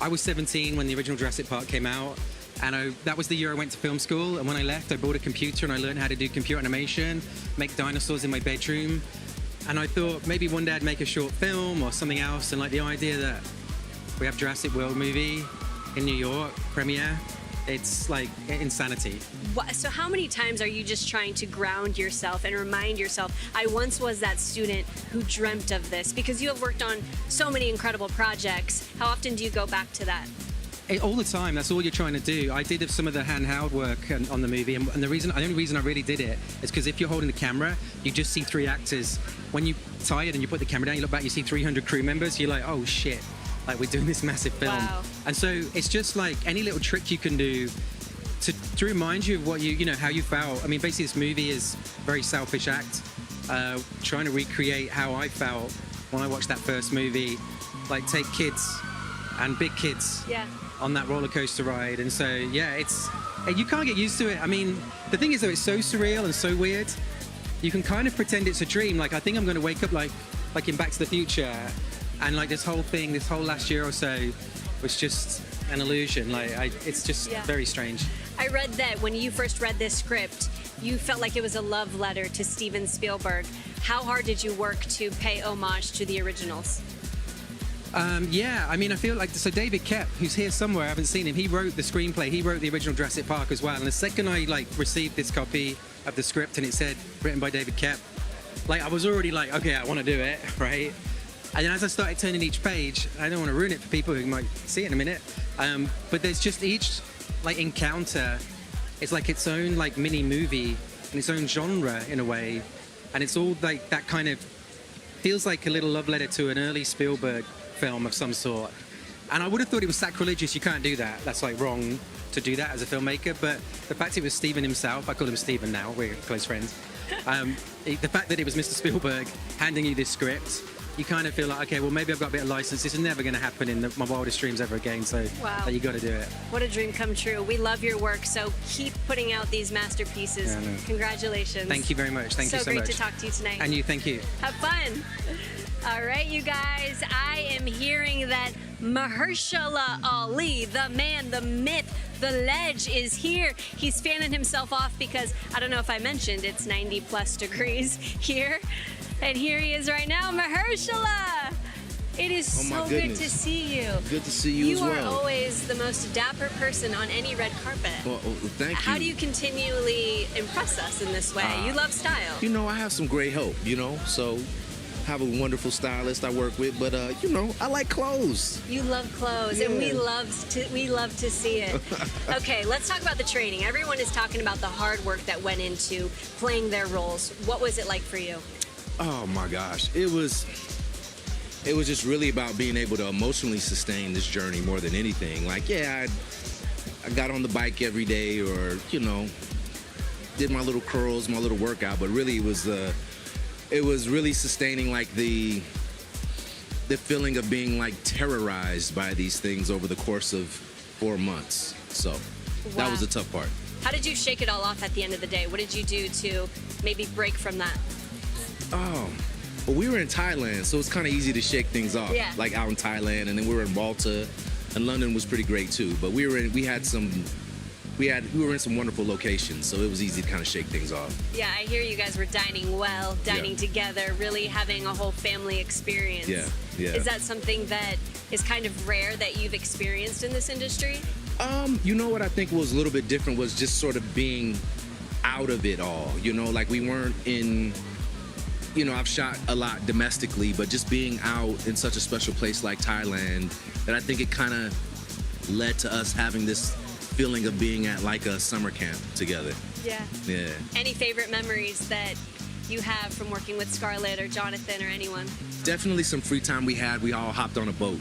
was 17 when the original Jurassic Park came out, and that was the year I went to film school. And when I left, I bought a computer and I learned how to do computer animation, make dinosaurs in my bedroom. And I thought maybe one day I'd make a short film or something else. And like the idea that we have Jurassic World movie in New York premiere, it's like insanity. So how many times are you just trying to ground yourself and remind yourself, I once was that student who dreamt of this? Because you have worked on so many incredible projects. How often do you go back to that? All the time. That's all you're trying to do. I did some of the handheld work on the movie, and the only reason I really did it is because if you're holding the camera, you just see 3 actors. When you're tired and you put the camera down, you look back, you see 300 crew members, you're like, oh shit. Like, we're doing this massive film. Wow. And so it's just like any little trick you can do to remind you of what you know, how you felt. I mean, basically this movie is a very selfish act, trying to recreate how I felt when I watched that first movie. Like, take kids and big kids on that roller coaster ride. And so, yeah, you can't get used to it. I mean, the thing is though, it's so surreal and so weird. You can kind of pretend it's a dream. Like, I think I'm going to wake up like in Back to the Future, and like this whole last year or so was just an illusion. Like, it's just very strange. I read that when you first read this script, you felt like it was a love letter to Steven Spielberg. How hard did you work to pay homage to the originals? Yeah, I mean, I feel like, so David Koepp, who's here somewhere, I haven't seen him, he wrote the screenplay, he wrote the original Jurassic Park as well. And the second I received this copy of the script and it said written by David Koepp, like, I was already like, okay, I want to do it, right? And then as I started turning each page, I don't want to ruin it for people who might see it in a minute, but there's just each encounter is like its own mini movie and its own genre in a way, and it's all like that kind of feels like a little love letter to an early Spielberg film of some sort. And I would have thought it was sacrilegious. You can't do that. That's wrong to do that as a filmmaker. But the fact it was Steven himself, I call him Steven now, we're close friends. The fact that it was Mr. Spielberg handing you this script, you kind of feel like, okay, well, maybe I've got a bit of license. This is never going to happen in my wildest dreams ever again. So you got to do it. What a dream come true. We love your work, so keep putting out these masterpieces. Yeah, no. Congratulations. Thank you very much. Thank you so much. So great to talk to you tonight. And you, thank you. Have fun. All right, you guys, I am hearing that Mahershala Ali, the man, the myth, the ledge, is here. He's fanning himself off because, I don't know if I mentioned, it's 90+ degrees here. And here he is right now, Mahershala. It is so good to see you. Good to see you as well. You are always the most dapper person on any red carpet. Well, thank you. How do you continually impress us in this way? You love style. You know, I have some great help, so have a wonderful stylist I work with, but you know, I like clothes. You love clothes, and we love to see it. Okay, let's talk about the training. Everyone is talking about the hard work that went into playing their roles. What was it like for you? Oh my gosh, it was just really about being able to emotionally sustain this journey more than anything. Like, yeah, I got on the bike every day, or you know, did my little curls, my little workout, but really it was really sustaining like the feeling of being like terrorized by these things over the course of 4 months. So that was the tough part. How did you shake it all off at the end of the day? What did you do to maybe break from that? Oh, well, we were in Thailand, so it's kind of easy to shake things off. Yeah. Like out in Thailand, and then we were in Malta, and London was pretty great too. But we were in some wonderful locations, so it was easy to kind of shake things off. Yeah, I hear you guys were dining well, dining together, really having a whole family experience. Yeah. Is that something that is kind of rare that you've experienced in this industry? You know what I think was a little bit different was just sort of being out of it all. You know, like we weren't in, you know, I've shot a lot domestically, but just being out in such a special place like Thailand, that I think it kind of led to us having this feeling of being at like a summer camp together. Yeah. Yeah. Any favorite memories that you have from working with Scarlett or Jonathan or anyone? Definitely some free time we had. We all hopped on a boat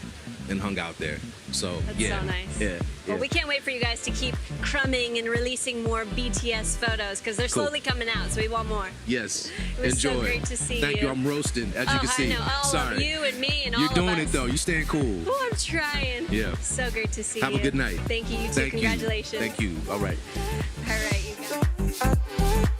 and hung out there. So That's yeah. so nice. Yeah. Well, we can't wait for you guys to keep crumbing and releasing more BTS photos because they're slowly coming out, so we want more. Yes. It was Enjoy. so great to see Thank you. you. I'm roasting, as you can see. I know. All Sorry. of you and me and all You're of doing us. it though. You're staying cool. Oh, I'm trying. Yeah. So great to see you. Have a good night. Thank you. You too. Thank you. Congratulations. Thank you. All right. All right, you go.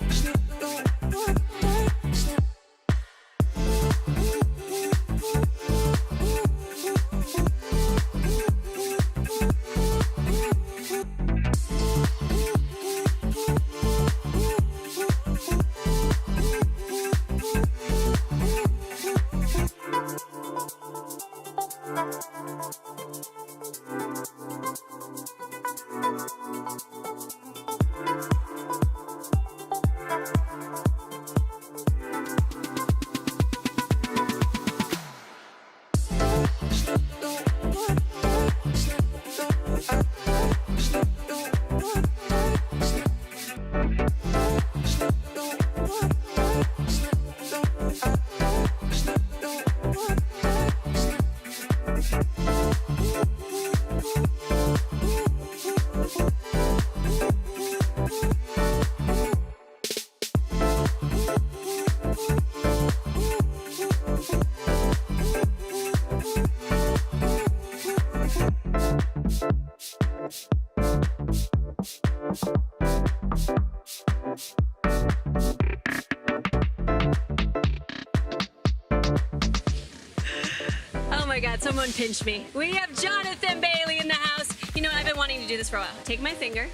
Oh my God, someone pinch me. We have Jonathan Bailey in the house. You know what, I've been wanting to do this for a while. Take my finger.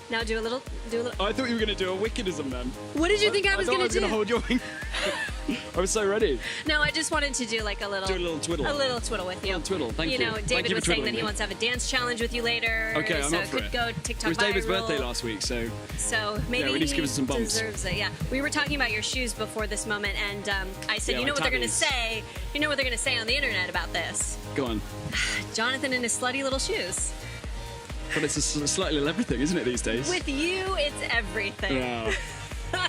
Now do a little. I thought you were going to do a wickedism then. What did you think I was going to do? I was going to hold your I was so ready. No, I just wanted to do like a little. Do a little twiddle. A little twiddle with you. Twiddle, thank you. You know, Thank David you was for saying that twiddling he me. wants to have a dance challenge with you later. Okay, I'm so up for it could it. go TikTok It was David's viral. birthday last week, so Maybe we need to give us some bumps. deserves it. Yeah, we were talking about your shoes before this moment, and I said, Yeah, you know like what they're going to tabbies. say? You know what they're going to say on the internet about this? go on. Jonathan in his slutty little shoes. But it's a slightly little everything, isn't it, these days? With you, it's everything. Wow.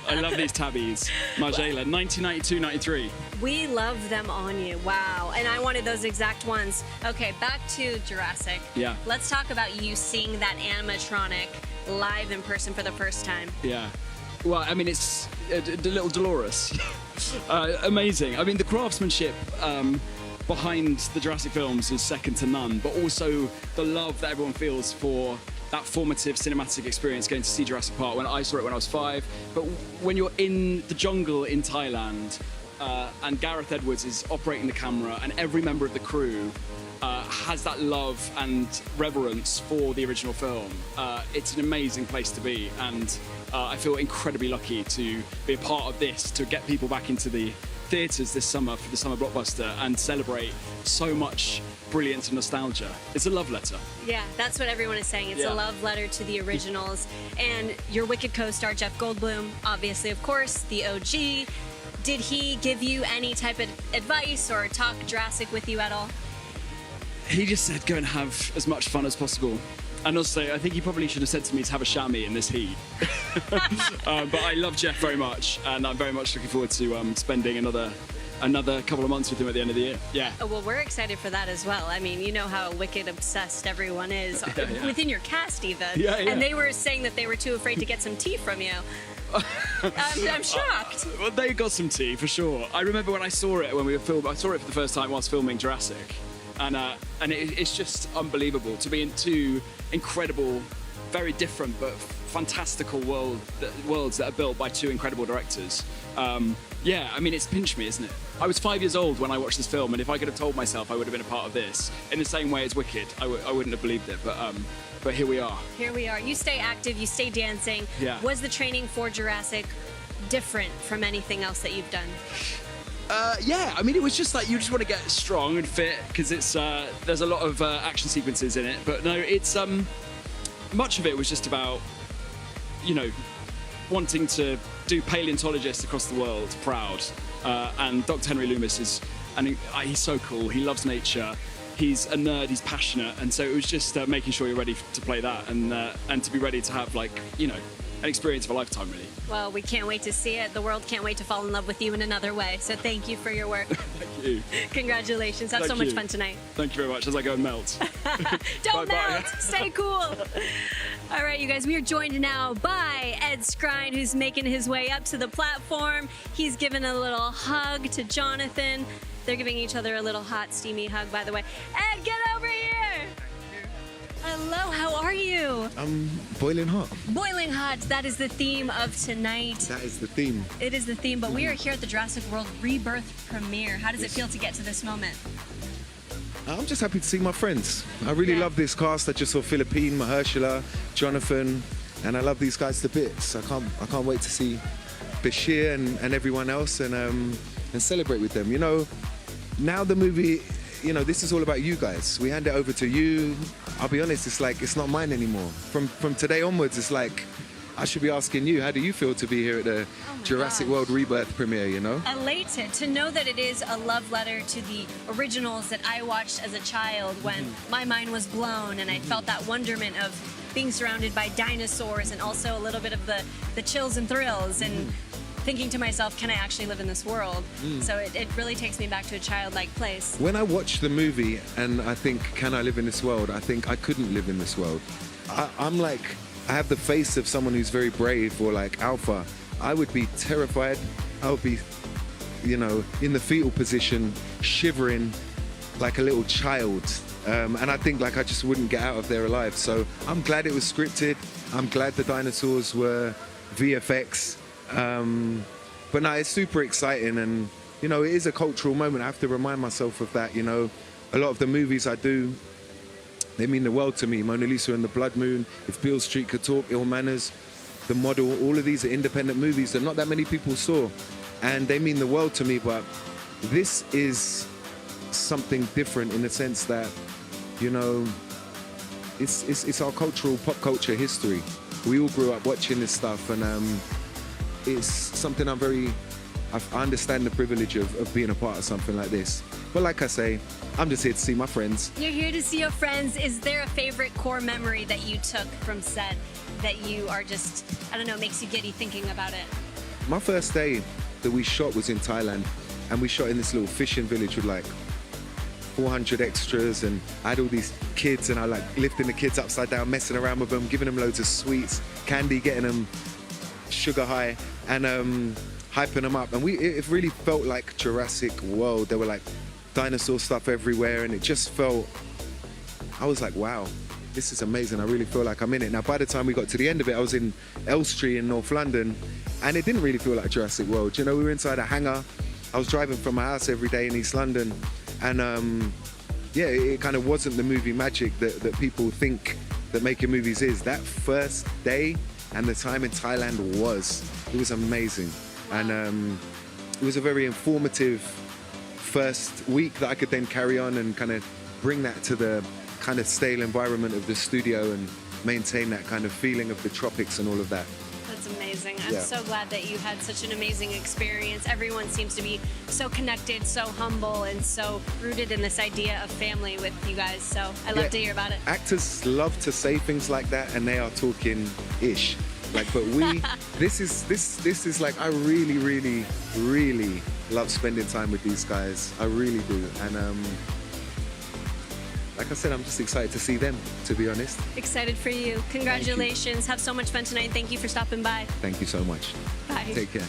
I love these tabbies. Mahershala, 1992-93. We love them on you. Wow. And I wanted those exact ones. Okay, back to Jurassic. Yeah. Let's talk about you seeing that animatronic live in person for the first time. Yeah. Well, I mean, it's the little Dolores. Amazing. I mean, the craftsmanship behind the Jurassic films is second to none, but also the love that everyone feels for that formative cinematic experience going to see Jurassic Park. When I saw it when I was 5, but when you're in the jungle in Thailand and Gareth Edwards is operating the camera and every member of the crew has that love and reverence for the original film, it's an amazing place to be, and I feel incredibly lucky to be a part of this, to get people back into the theatres this summer for the summer blockbuster and celebrate so much brilliance and nostalgia. It's a love letter. Yeah, that's what everyone is saying. It's Yeah. a love letter to the originals. And your Wicked co-star, Jeff Goldblum, obviously, of course, the OG. Did he give you any type of advice or talk Jurassic with you at all? He just said go and have as much fun as possible. And also, I think he probably should have said to me to have a chamois in this heat. But I love Jeff very much, and I'm very much looking forward to spending another couple of months with him at the end of the year. Yeah. Oh, well, we're excited for that as well. I mean, you know how wicked obsessed everyone is, within your cast even. Yeah. And they were saying that they were too afraid to get some tea from you. I'm shocked. Well, they got some tea for sure. I remember when I saw it when we were filming. I saw it for the first time whilst filming Jurassic, and it's just unbelievable to be in two incredible, very different but fantastical worlds that are built by two incredible directors. Yeah, I mean, it's pinched me, isn't it? I was 5 years old when I watched this film, and if I could have told myself I would have been a part of this in the same way as Wicked, I wouldn't have believed it. But here we are. Here we are. You stay active. You stay dancing. Yeah. Was the training for Jurassic different from anything else that you've done? Yeah, I mean, it was just like you just want to get strong and fit because it's there's a lot of action sequences in it. But no, it's much of it was just about, you know, wanting to do paleontologists across the world proud. And Dr. Henry Loomis he's so cool. He loves nature. He's a nerd. He's passionate, and so it was just making sure you're ready to play that and to be ready to have, like, you know, an experience of a lifetime, really. Well, we can't wait to see it. The world can't wait to fall in love with you in another way. So thank you for your work. Thank you. Congratulations. Have so much fun tonight. Thank you very much. As I go and melt. Don't Bye-bye. melt. Stay cool. All right, you guys, we are joined now by Ed Skrein, who's making his way up to the platform. He's giving a little hug to Jonathan. They're giving each other a little hot, steamy hug, by the way. Ed, get over here. Hello, how are you? I'm boiling hot. Boiling hot, that is the theme of tonight. That is the theme. It is the theme, but we are here at the Jurassic World Rebirth premiere. How does it feel to get to this moment? I'm just happy to see my friends. I really love this cast. I just saw Philippine, Mahershala, Jonathan, and I love these guys to bits. I can't wait to see Bechir and everyone else and celebrate with them. You know, now the movie, you know, this is all about you guys. We hand it over to you. I'll be honest, it's like, it's not mine anymore. From today onwards, it's like, I should be asking you, how do you feel to be here at the Jurassic World Rebirth premiere, you know? Elated to know that it is a love letter to the originals that I watched as a child when my mind was blown and I felt that wonderment of being surrounded by dinosaurs and also a little bit of the chills and thrills and thinking to myself, can I actually live in this world? So it really takes me back to a childlike place. When I watch the movie and I think, can I live in this world? I think I couldn't live in this world. I'm like, I have the face of someone who's very brave or like alpha. I would be terrified. I would be, you know, in the fetal position, shivering like a little child. And I think like I just wouldn't get out of there alive. So I'm glad it was scripted. I'm glad the dinosaurs were VFX. But no, it's super exciting, and you know, it is a cultural moment. I have to remind myself of that. You know, a lot of the movies I do, they mean the world to me. Mona Lisa and the Blood Moon, If Beale Street Could Talk, Ill Manners, The Model, all of these are independent movies that not that many people saw, and they mean the world to me. But this is something different in the sense that, you know, it's our cultural, pop culture history. We all grew up watching this stuff, and it's something I understand the privilege of being a part of something like this. But like I say, I'm just here to see my friends. You're here to see your friends. Is there a favorite core memory that you took from set that you are just, I don't know, makes you giddy thinking about it? My first day that we shot was in Thailand, and we shot in this little fishing village with like 400 extras, and I had all these kids, and I like lifting the kids upside down, messing around with them, giving them loads of sweets, candy, getting them sugar high, and hyping them up. And it really felt like Jurassic World. There were like dinosaur stuff everywhere, and it just felt, I was like, wow, this is amazing. I really feel like I'm in it. Now, by the time we got to the end of it, I was in Elstree in North London, and it didn't really feel like Jurassic World. You know, we were inside a hangar. I was driving from my house every day in East London, and yeah, it kind of wasn't the movie magic that people think that making movies is. That first day and the time in Thailand it was amazing. And it was a very informative first week that I could then carry on and kind of bring that to the kind of stale environment of the studio and maintain that kind of feeling of the tropics and all of that. That's That's amazing. I'm Yeah. so glad that you had such an amazing experience. Everyone seems to be so connected, so humble, and so rooted in this idea of family with you guys. So I love to hear about it. Actors love to say things like that, and they are talking ish. Like, but we, this is like, I really, really, really love spending time with these guys. I really do. And like I said, I'm just excited to see them, to be honest. Excited for you. Congratulations. Have so much fun tonight. Thank you for stopping by. Thank you so much. Bye. Take care.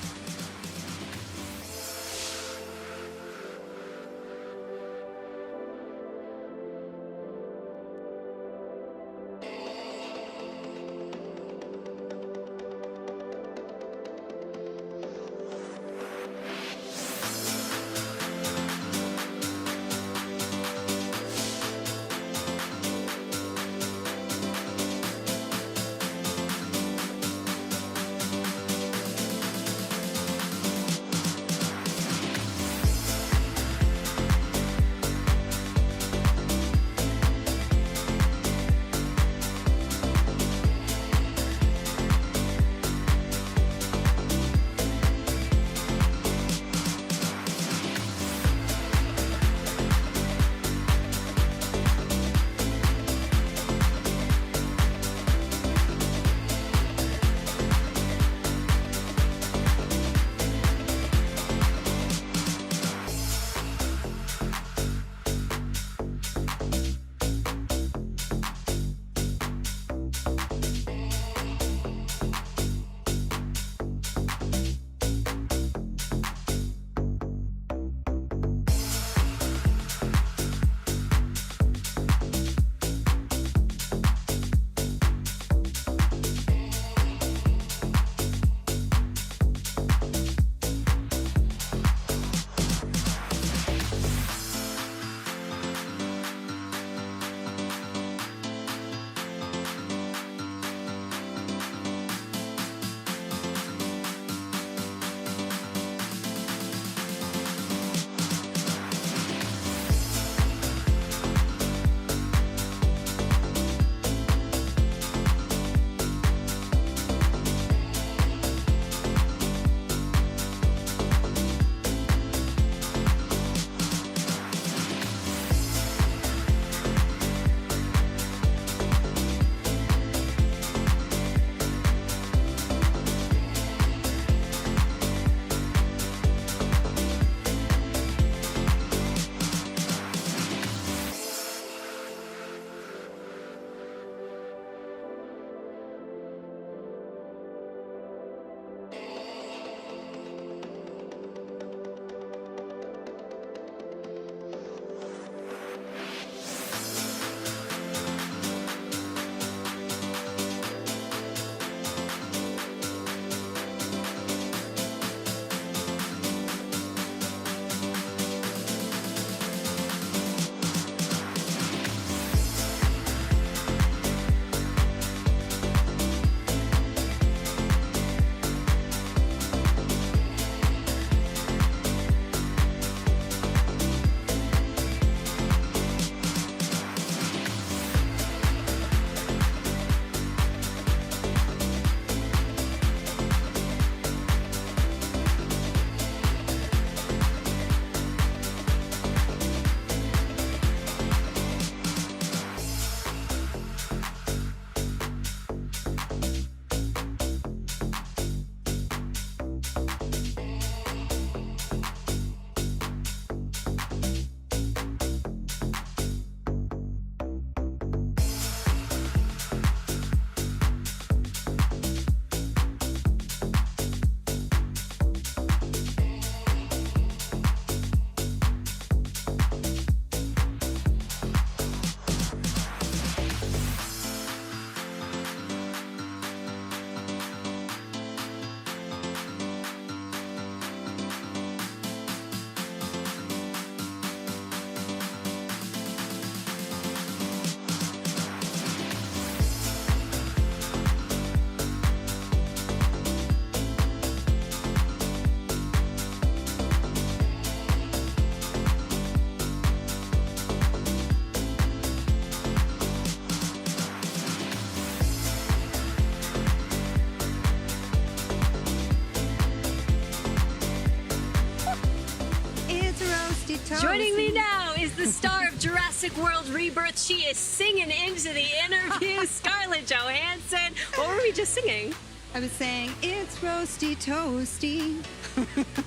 Joining me now is the star of Jurassic World Rebirth. She is singing into the interview, Scarlett Johansson. What were we just singing? I was saying, it's roasty toasty.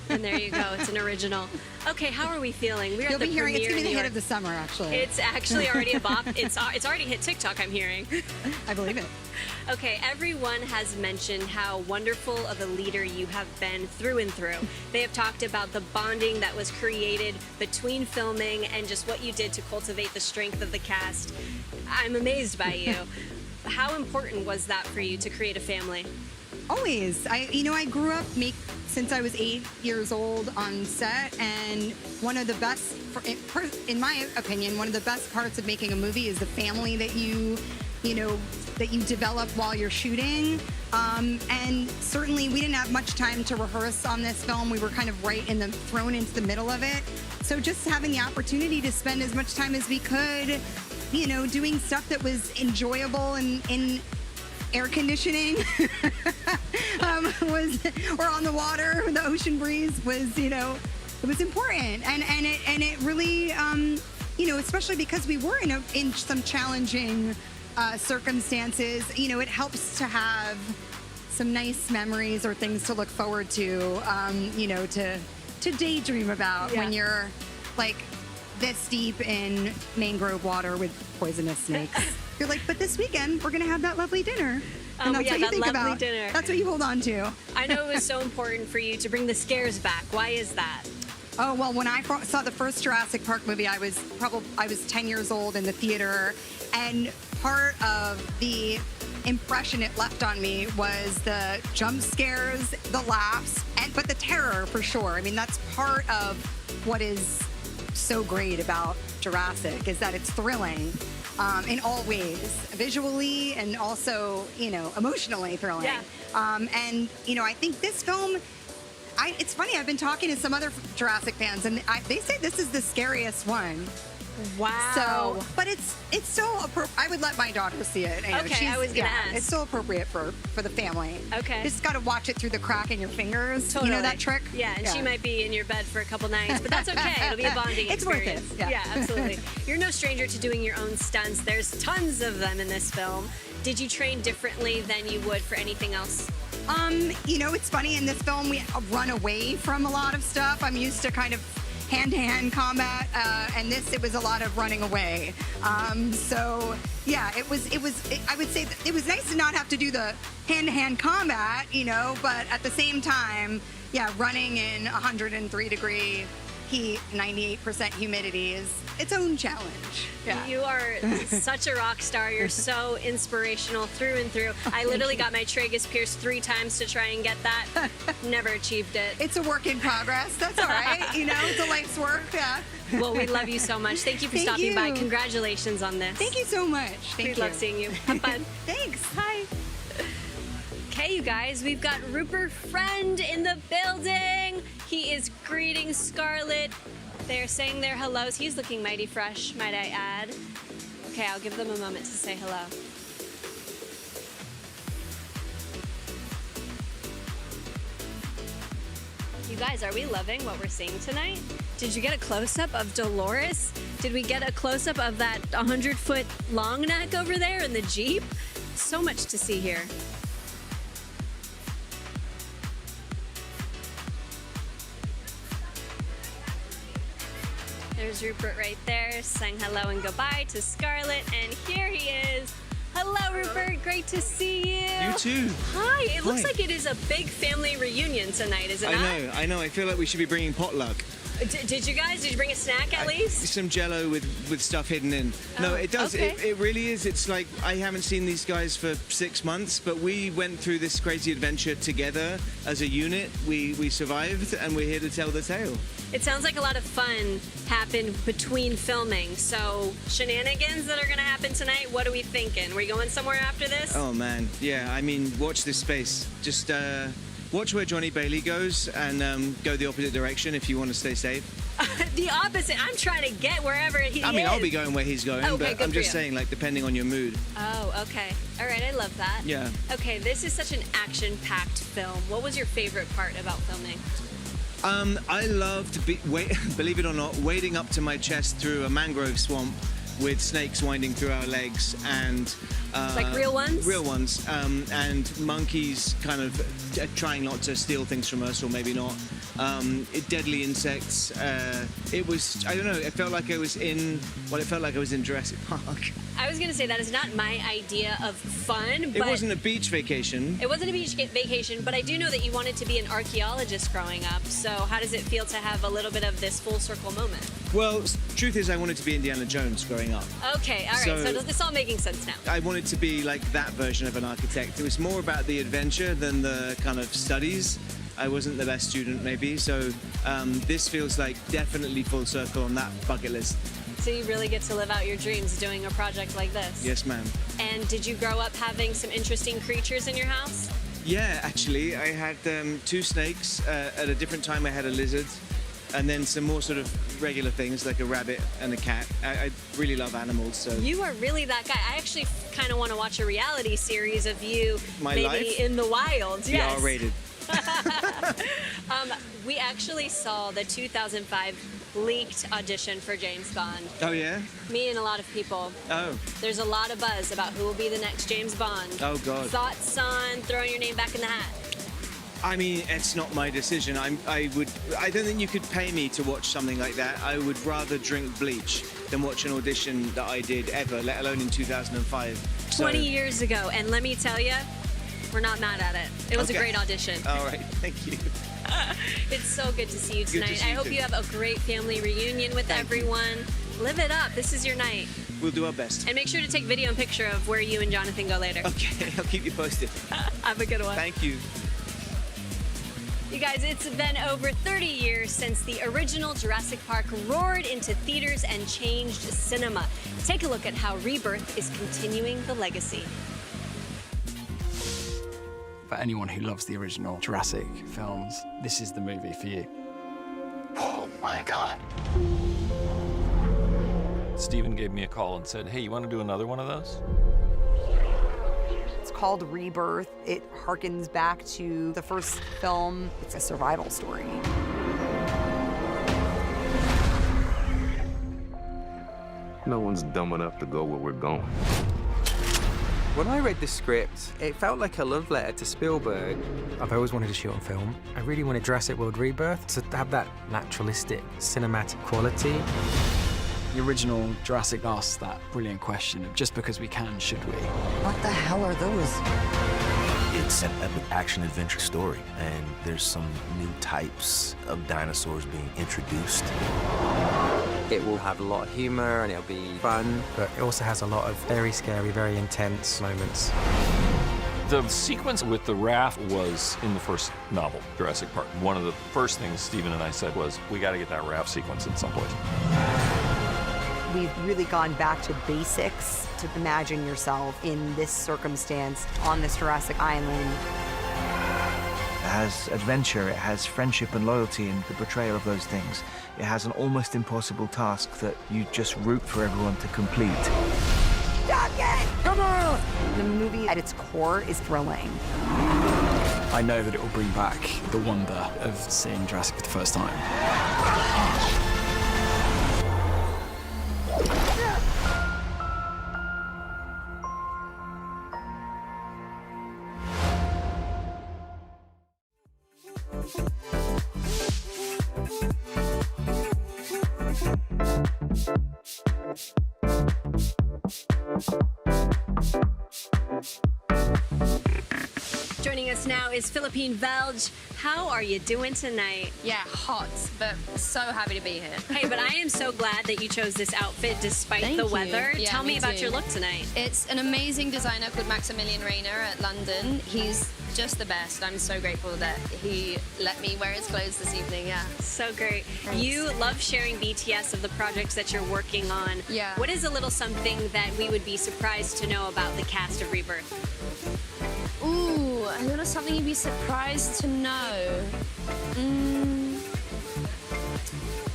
And there you go. It's an original. Okay, how are we feeling? We're You'll at the be hearing it's premiere going to be in the New hit of the summer, actually. It's actually already a bop. It's already hit TikTok, I'm hearing. I believe it. Okay, everyone has mentioned how wonderful of a leader you have been through and through. They have talked about the bonding that was created between filming and just what you did to cultivate the strength of the cast. I'm amazed by you. How important was that for you to create a family? Always. I grew up since I was 8 years old on set, and one of the best, in my opinion, one of the best parts of making a movie is the family that you develop while you're shooting. And certainly we didn't have much time to rehearse on this film. We were kind of thrown into the middle of it. So just having the opportunity to spend as much time as we could, doing stuff that was enjoyable and in air conditioning or on the water, the ocean breeze was, it was important. And it really, especially because we were in some challenging circumstances, it helps to have some nice memories or things to look forward to, to daydream about when you're like this deep in mangrove water with poisonous snakes. You're like, but this weekend we're gonna have that lovely dinner. And that's what you think about. Dinner. That's what you hold on to. I know it was so important for you to bring the scares back. Why is that? Oh, well, when I saw the first Jurassic Park movie, I was 10 years old in the theater, and part of the impression it left on me was the jump scares, the laughs, but the terror for sure. I mean, that's part of what is so great about Jurassic, is that it's thrilling in all ways, visually and also, emotionally thrilling. Yeah. And, I think this film, it's funny, I've been talking to some other Jurassic fans, and they say this is the scariest one. Wow. So, but it's so appropriate. I would let my daughter see it. Okay, I was gonna ask. It's so appropriate for the family. Okay. Just got to watch it through the crack in your fingers. Totally. You know that trick? Yeah, and she might be in your bed for a couple nights, but that's okay. It'll be a bonding It's experience. worth it. Yeah. Absolutely. You're no stranger to doing your own stunts. There's tons of them in this film. Did you train differently than you would for anything else? It's funny, in this film we run away from a lot of stuff. I'm used to kind of hand-to-hand combat, and it was a lot of running away. So yeah, it was. I would say that it was nice to not have to do the hand-to-hand combat, but at the same time, yeah, running in 103-degree heat, 98% humidity is its own challenge. Yeah. You are such a rock star. You're so inspirational through and through. I literally got my tragus pierced 3 times to try and get that. Never achieved it. It's a work in progress. That's all right. It's a life's work. Yeah. Well, we love you so much. Thank you for stopping by. Congratulations on this. Thank you so much. We love seeing you. Have fun. Thanks. Hi. Okay, you guys, we've got Rupert Friend in the building. He is greeting Scarlett. They're saying their hellos. He's looking mighty fresh, might I add. Okay, I'll give them a moment to say hello. You guys, are we loving what we're seeing tonight? Did you get a close-up of Dolores? Did we get a close-up of that 100-foot long neck over there in the Jeep? So much to see here. There's Rupert right there, saying hello and goodbye to Scarlett, and here he is. Hello, Rupert. Great to see you. You too. Hi. It looks like it is a big family reunion tonight, is it not? I know. I feel like we should be bringing potluck. Did you guys? Did you bring a snack at least? Some Jell-O with stuff hidden in. No, it does. Okay. It really is. It's like I haven't seen these guys for 6 months, but we went through this crazy adventure together as a unit. We survived, and we're here to tell the tale. It sounds like a lot of fun happened between filming. So shenanigans that are going to happen tonight. What are we thinking? We going somewhere after this? Oh man, yeah. I mean, watch this space. Just watch where Johnny Bailey goes and go the opposite direction if you want to stay safe. The opposite. I'm trying to get wherever he is. I mean, I'll be going where he's going, Okay, but I'm just saying, like, depending on your mood. Oh, okay. All right, I love that. Yeah. Okay, this is such an action-packed film. What was your favorite part about filming? I loved, believe it or not, wading up to my chest through a mangrove swamp with snakes winding through our legs and... like real ones? Real ones. And monkeys kind of trying not to steal things from us, or maybe not. Deadly insects. It was, I don't know, it felt like I was in Jurassic Park. I was going to say that is not my idea of fun, but... It wasn't a beach vacation. It wasn't a beach vacation, but I do know that you wanted to be an archaeologist growing up, so how does it feel to have a little bit of this full circle moment? Well, truth is I wanted to be Indiana Jones growing up. Okay, all right, so it's all making sense now. I wanted to be like that version of an architect. It was more about the adventure than the kind of studies. I wasn't the best student, maybe, so this feels like definitely full circle on that bucket list. So you really get to live out your dreams doing a project like this? Yes, ma'am. And did you grow up having some interesting creatures in your house? Yeah, actually, I had 2 snakes. At a different time, I had a lizard. And then some more sort of regular things like a rabbit and a cat. I really love animals, so... You are really that guy. I actually kind of want to watch a reality series of you maybe in the wild. Yes. R-rated. We actually saw the 2005 leaked audition for James Bond. Oh, yeah? Me and a lot of people. Oh. There's a lot of buzz about who will be the next James Bond. Oh, God. Thoughts on throwing your name back in the hat? I mean, it's not my decision. I don't think you could pay me to watch something like that. I would rather drink bleach than watch an audition that I did ever, let alone in 2005. 20 years ago, and let me tell you, we're not mad at it. It was a great audition. All right, thank you. It's so good to see you tonight. I hope you have a great family reunion with everyone. Live it up. This is your night. We'll do our best. And make sure to take video and picture of where you and Jonathan go later. Okay, I'll keep you posted. Have a good one. Thank you. You guys, it's been over 30 years since the original Jurassic Park roared into theaters and changed cinema. Take a look at how Rebirth is continuing the legacy. For anyone who loves the original Jurassic films, this is the movie for you. Oh my God. Steven gave me a call and said, hey, you want to do another one of those? It's called Rebirth. It harkens back to the first film. It's a survival story. No one's dumb enough to go where we're going. When I read the script, it felt like a love letter to Spielberg. I've always wanted to shoot on film. I really wanted Jurassic World Rebirth to have that naturalistic, cinematic quality. The original Jurassic asked that brilliant question of just because we can, should we? What the hell are those? It's an epic action-adventure story, and there's some new types of dinosaurs being introduced. It will have a lot of humor and it'll be fun. But it also has a lot of very scary, very intense moments. The sequence with the raft was in the first novel, Jurassic Park. One of the first things Steven and I said was, we got to get that raft sequence in someplace. We've really gone back to basics to imagine yourself in this circumstance on this Jurassic Island. It has adventure, it has friendship and loyalty and the betrayal of those things. It has an almost impossible task that you just root for everyone to complete. Stop it! Come on! The movie at its core is thrilling. I know that it will bring back the wonder of seeing Jurassic for the first time. Joining us now is Philippine Belge. How are you doing tonight? Yeah, hot, but so happy to be here. Hey, but I am so glad that you chose this outfit despite Thank the you. weather. Yeah, Tell me about too. your look tonight. It's an amazing designer called Maximilian Rayner at London. He's just the best. I'm so grateful that he let me wear his clothes this evening, yeah. So great. Thanks. You love sharing BTS of the projects that you're working on. Yeah. What is a little something that we would be surprised to know about the cast of Rebirth? Ooh, a little something you'd be surprised to know.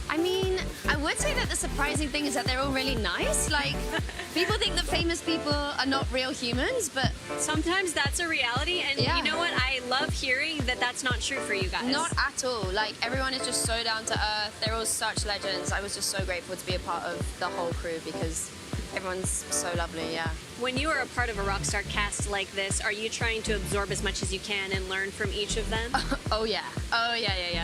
I mean, I would say that the surprising thing is that they're all really nice. Like, people think that famous people are not real humans, but... Sometimes that's a reality, and you know what? I love hearing that that's that's not true for you guys. Not at all. Like, everyone is just so down to earth. They're all such legends. I was just so grateful to be a part of the whole crew because everyone's so lovely, yeah. When you are a part of a rockstar cast like this, are you trying to absorb as much as you can and learn from each of them? Oh yeah.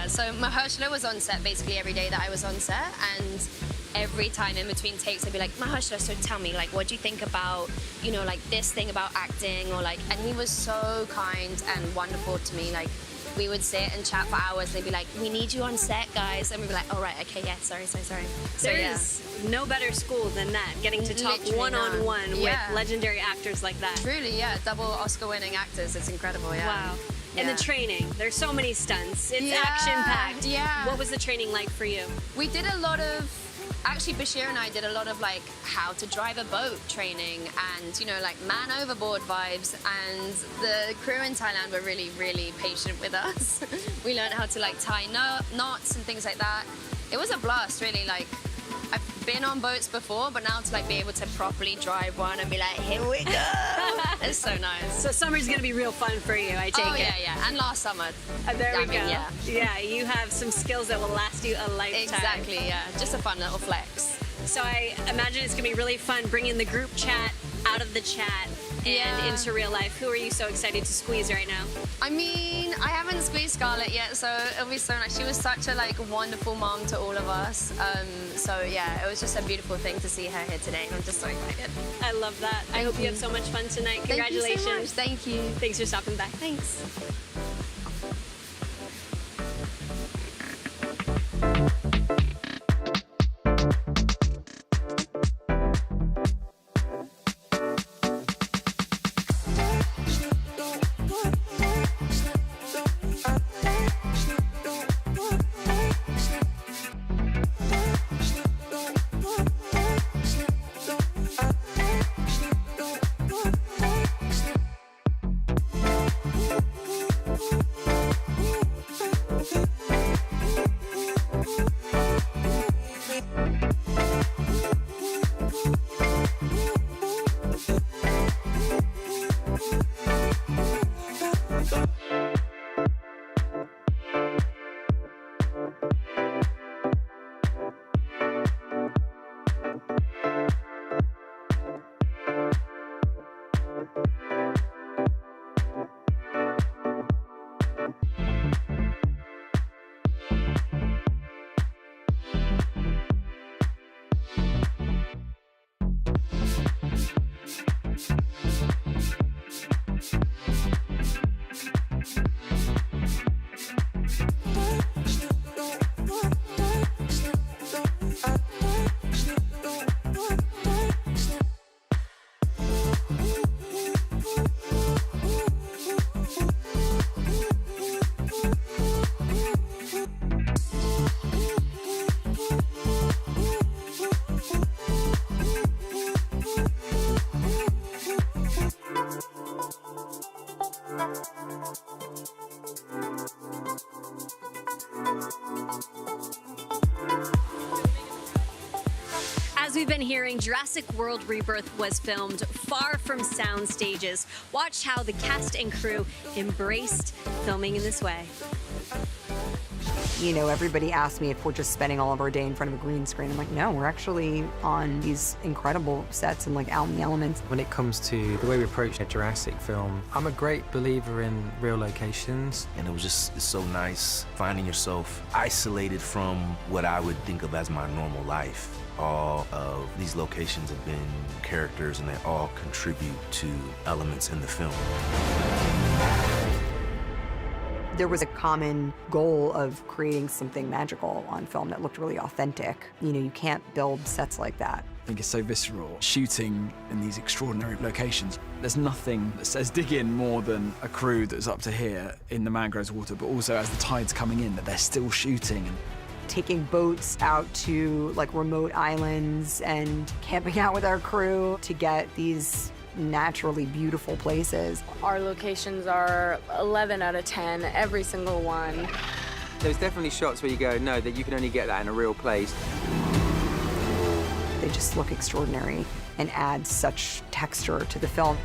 So Mahershala was on set basically every day that I was on set, and every time in between takes I'd be like, Mahershala, so tell me, like, what do you think about, you know, like this thing about acting, or like, and he was so kind and wonderful to me. Like, we would sit and chat for hours. They'd be like, we need you on set, guys. And we'd be like, oh, right, okay, yeah, sorry. So, There's no better school than that, getting to talk Literally one-on-one none. with legendary actors like that. Truly, yeah, double Oscar-winning actors. It's incredible, yeah. Wow. And Yeah. the training, there's so many stunts. It's Yeah, action-packed. yeah. What was the training like for you? We did a lot of, actually Bechir and I did a lot of like how to drive a boat training and, you know, like man overboard vibes, and the crew in Thailand were really, really patient with us. We learned how to like tie knots and things like that. It was a blast, really. Like, I've been on boats before, but now to like be able to properly drive one and be like, here we go. It's so nice. So summer's gonna be real fun for you, I take it. Yeah. And last summer. There we I mean, go. yeah. Yeah, you have some skills that will last you a lifetime. Exactly, yeah. Just a fun little flex. So I imagine it's gonna be really fun bringing the group chat out of the chat and into real life. Who are you so excited to squeeze right now? I mean, I haven't squeezed Scarlett yet, so it'll be so nice. She was such a like wonderful mom to all of us. So yeah, it was just a beautiful thing to see her here today, and I'm just so excited. I love that. I hope you have so much fun tonight. Congratulations. Thank you so much. Thank you. Thanks for stopping by. Thanks. As we've been hearing, Jurassic World Rebirth was filmed far from sound stages. Watch how the cast and crew embraced filming in this way. You know, everybody asks me if we're just spending all of our day in front of a green screen. I'm like, no, we're actually on these incredible sets and like out in the elements. When it comes to the way we approach a Jurassic film, I'm a great believer in real locations. And it was just so nice finding yourself isolated from what I would think of as my normal life. All of these locations have been characters, and they all contribute to elements in the film. There was a common goal of creating something magical on film that looked really authentic. You know, you can't build sets like that. I think it's so visceral. Shooting in these extraordinary locations. There's nothing that says dig in more than a crew that's up to here in the mangroves water, but also as the tide's coming in, that they're still shooting. And taking boats out to like remote islands and camping out with our crew to get these naturally beautiful places. Our locations are 11 out of 10, every single one. There's definitely shots where you go, no, that you can only get that in a real place. They just look extraordinary and add such texture to the film.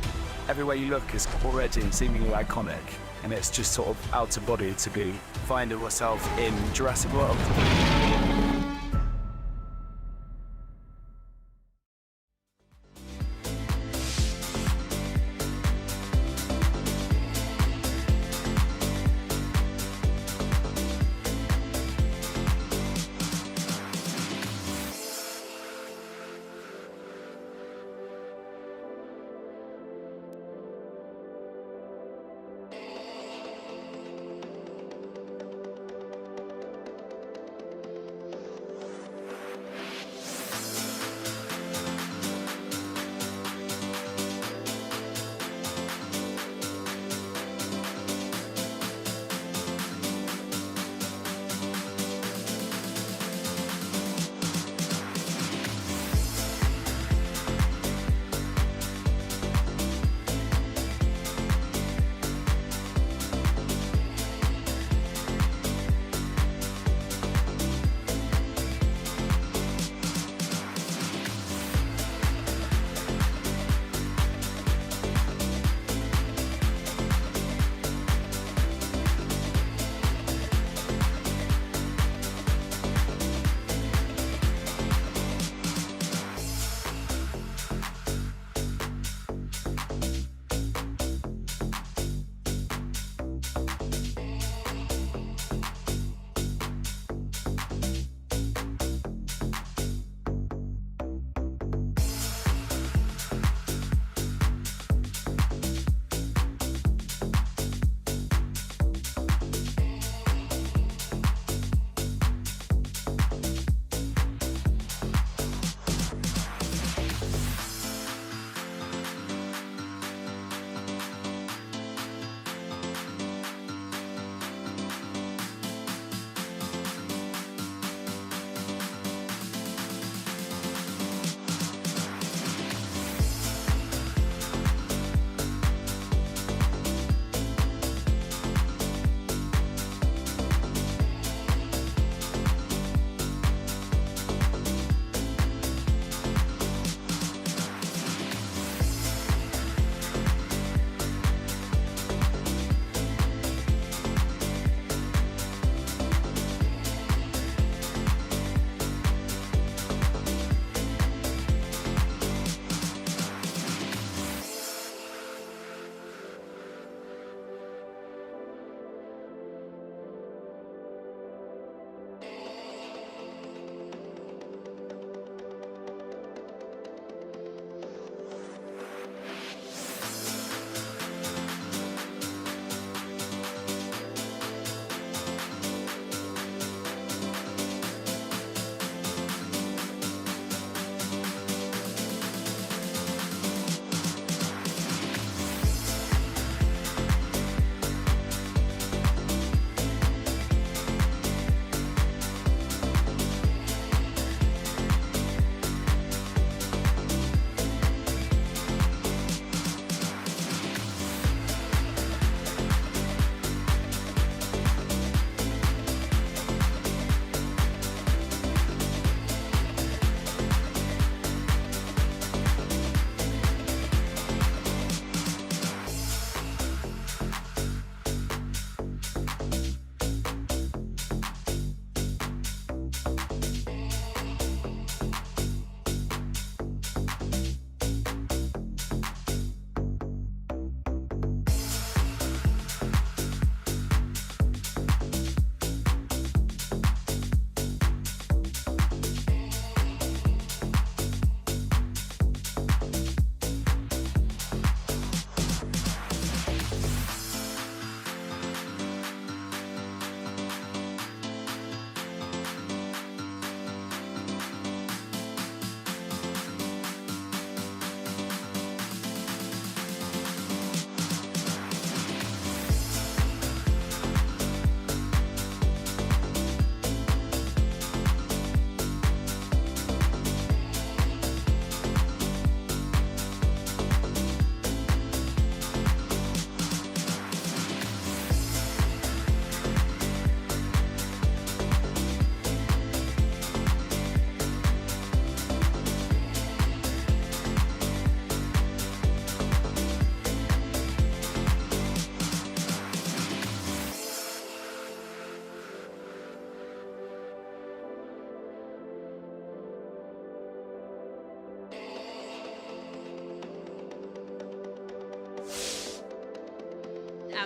everywhere you look is already seemingly iconic. and it's just sort of out of body to be finding myself in Jurassic World.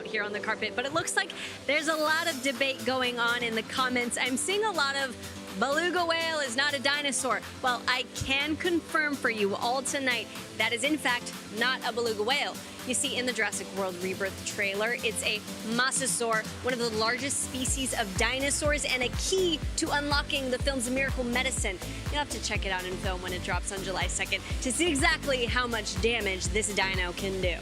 out here on the carpet, but it looks like there's a lot of debate going on in the comments. I'm seeing a lot of beluga whale is not a dinosaur. Well, I can confirm for you all tonight that is in fact not a beluga whale. You see in the Jurassic World Rebirth trailer, it's a mosasaur, one of the largest species of dinosaurs and a key to unlocking the film's miracle medicine. You'll have to check it out in film when it drops on July 2nd to see exactly how much damage this dino can do.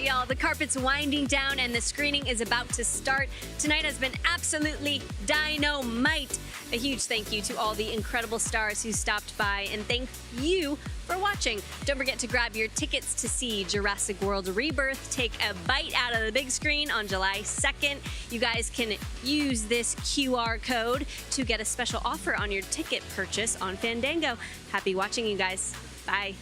y'all. The carpet's winding down and the screening is about to start. Tonight has been absolutely dynamite. A huge thank you to all the incredible stars who stopped by, and thank you for watching. Don't forget to grab your tickets to see Jurassic World Rebirth take a bite out of the big screen on July 2nd. You guys can use this QR code to get a special offer on your ticket purchase on Fandango. Happy watching, you guys. Bye.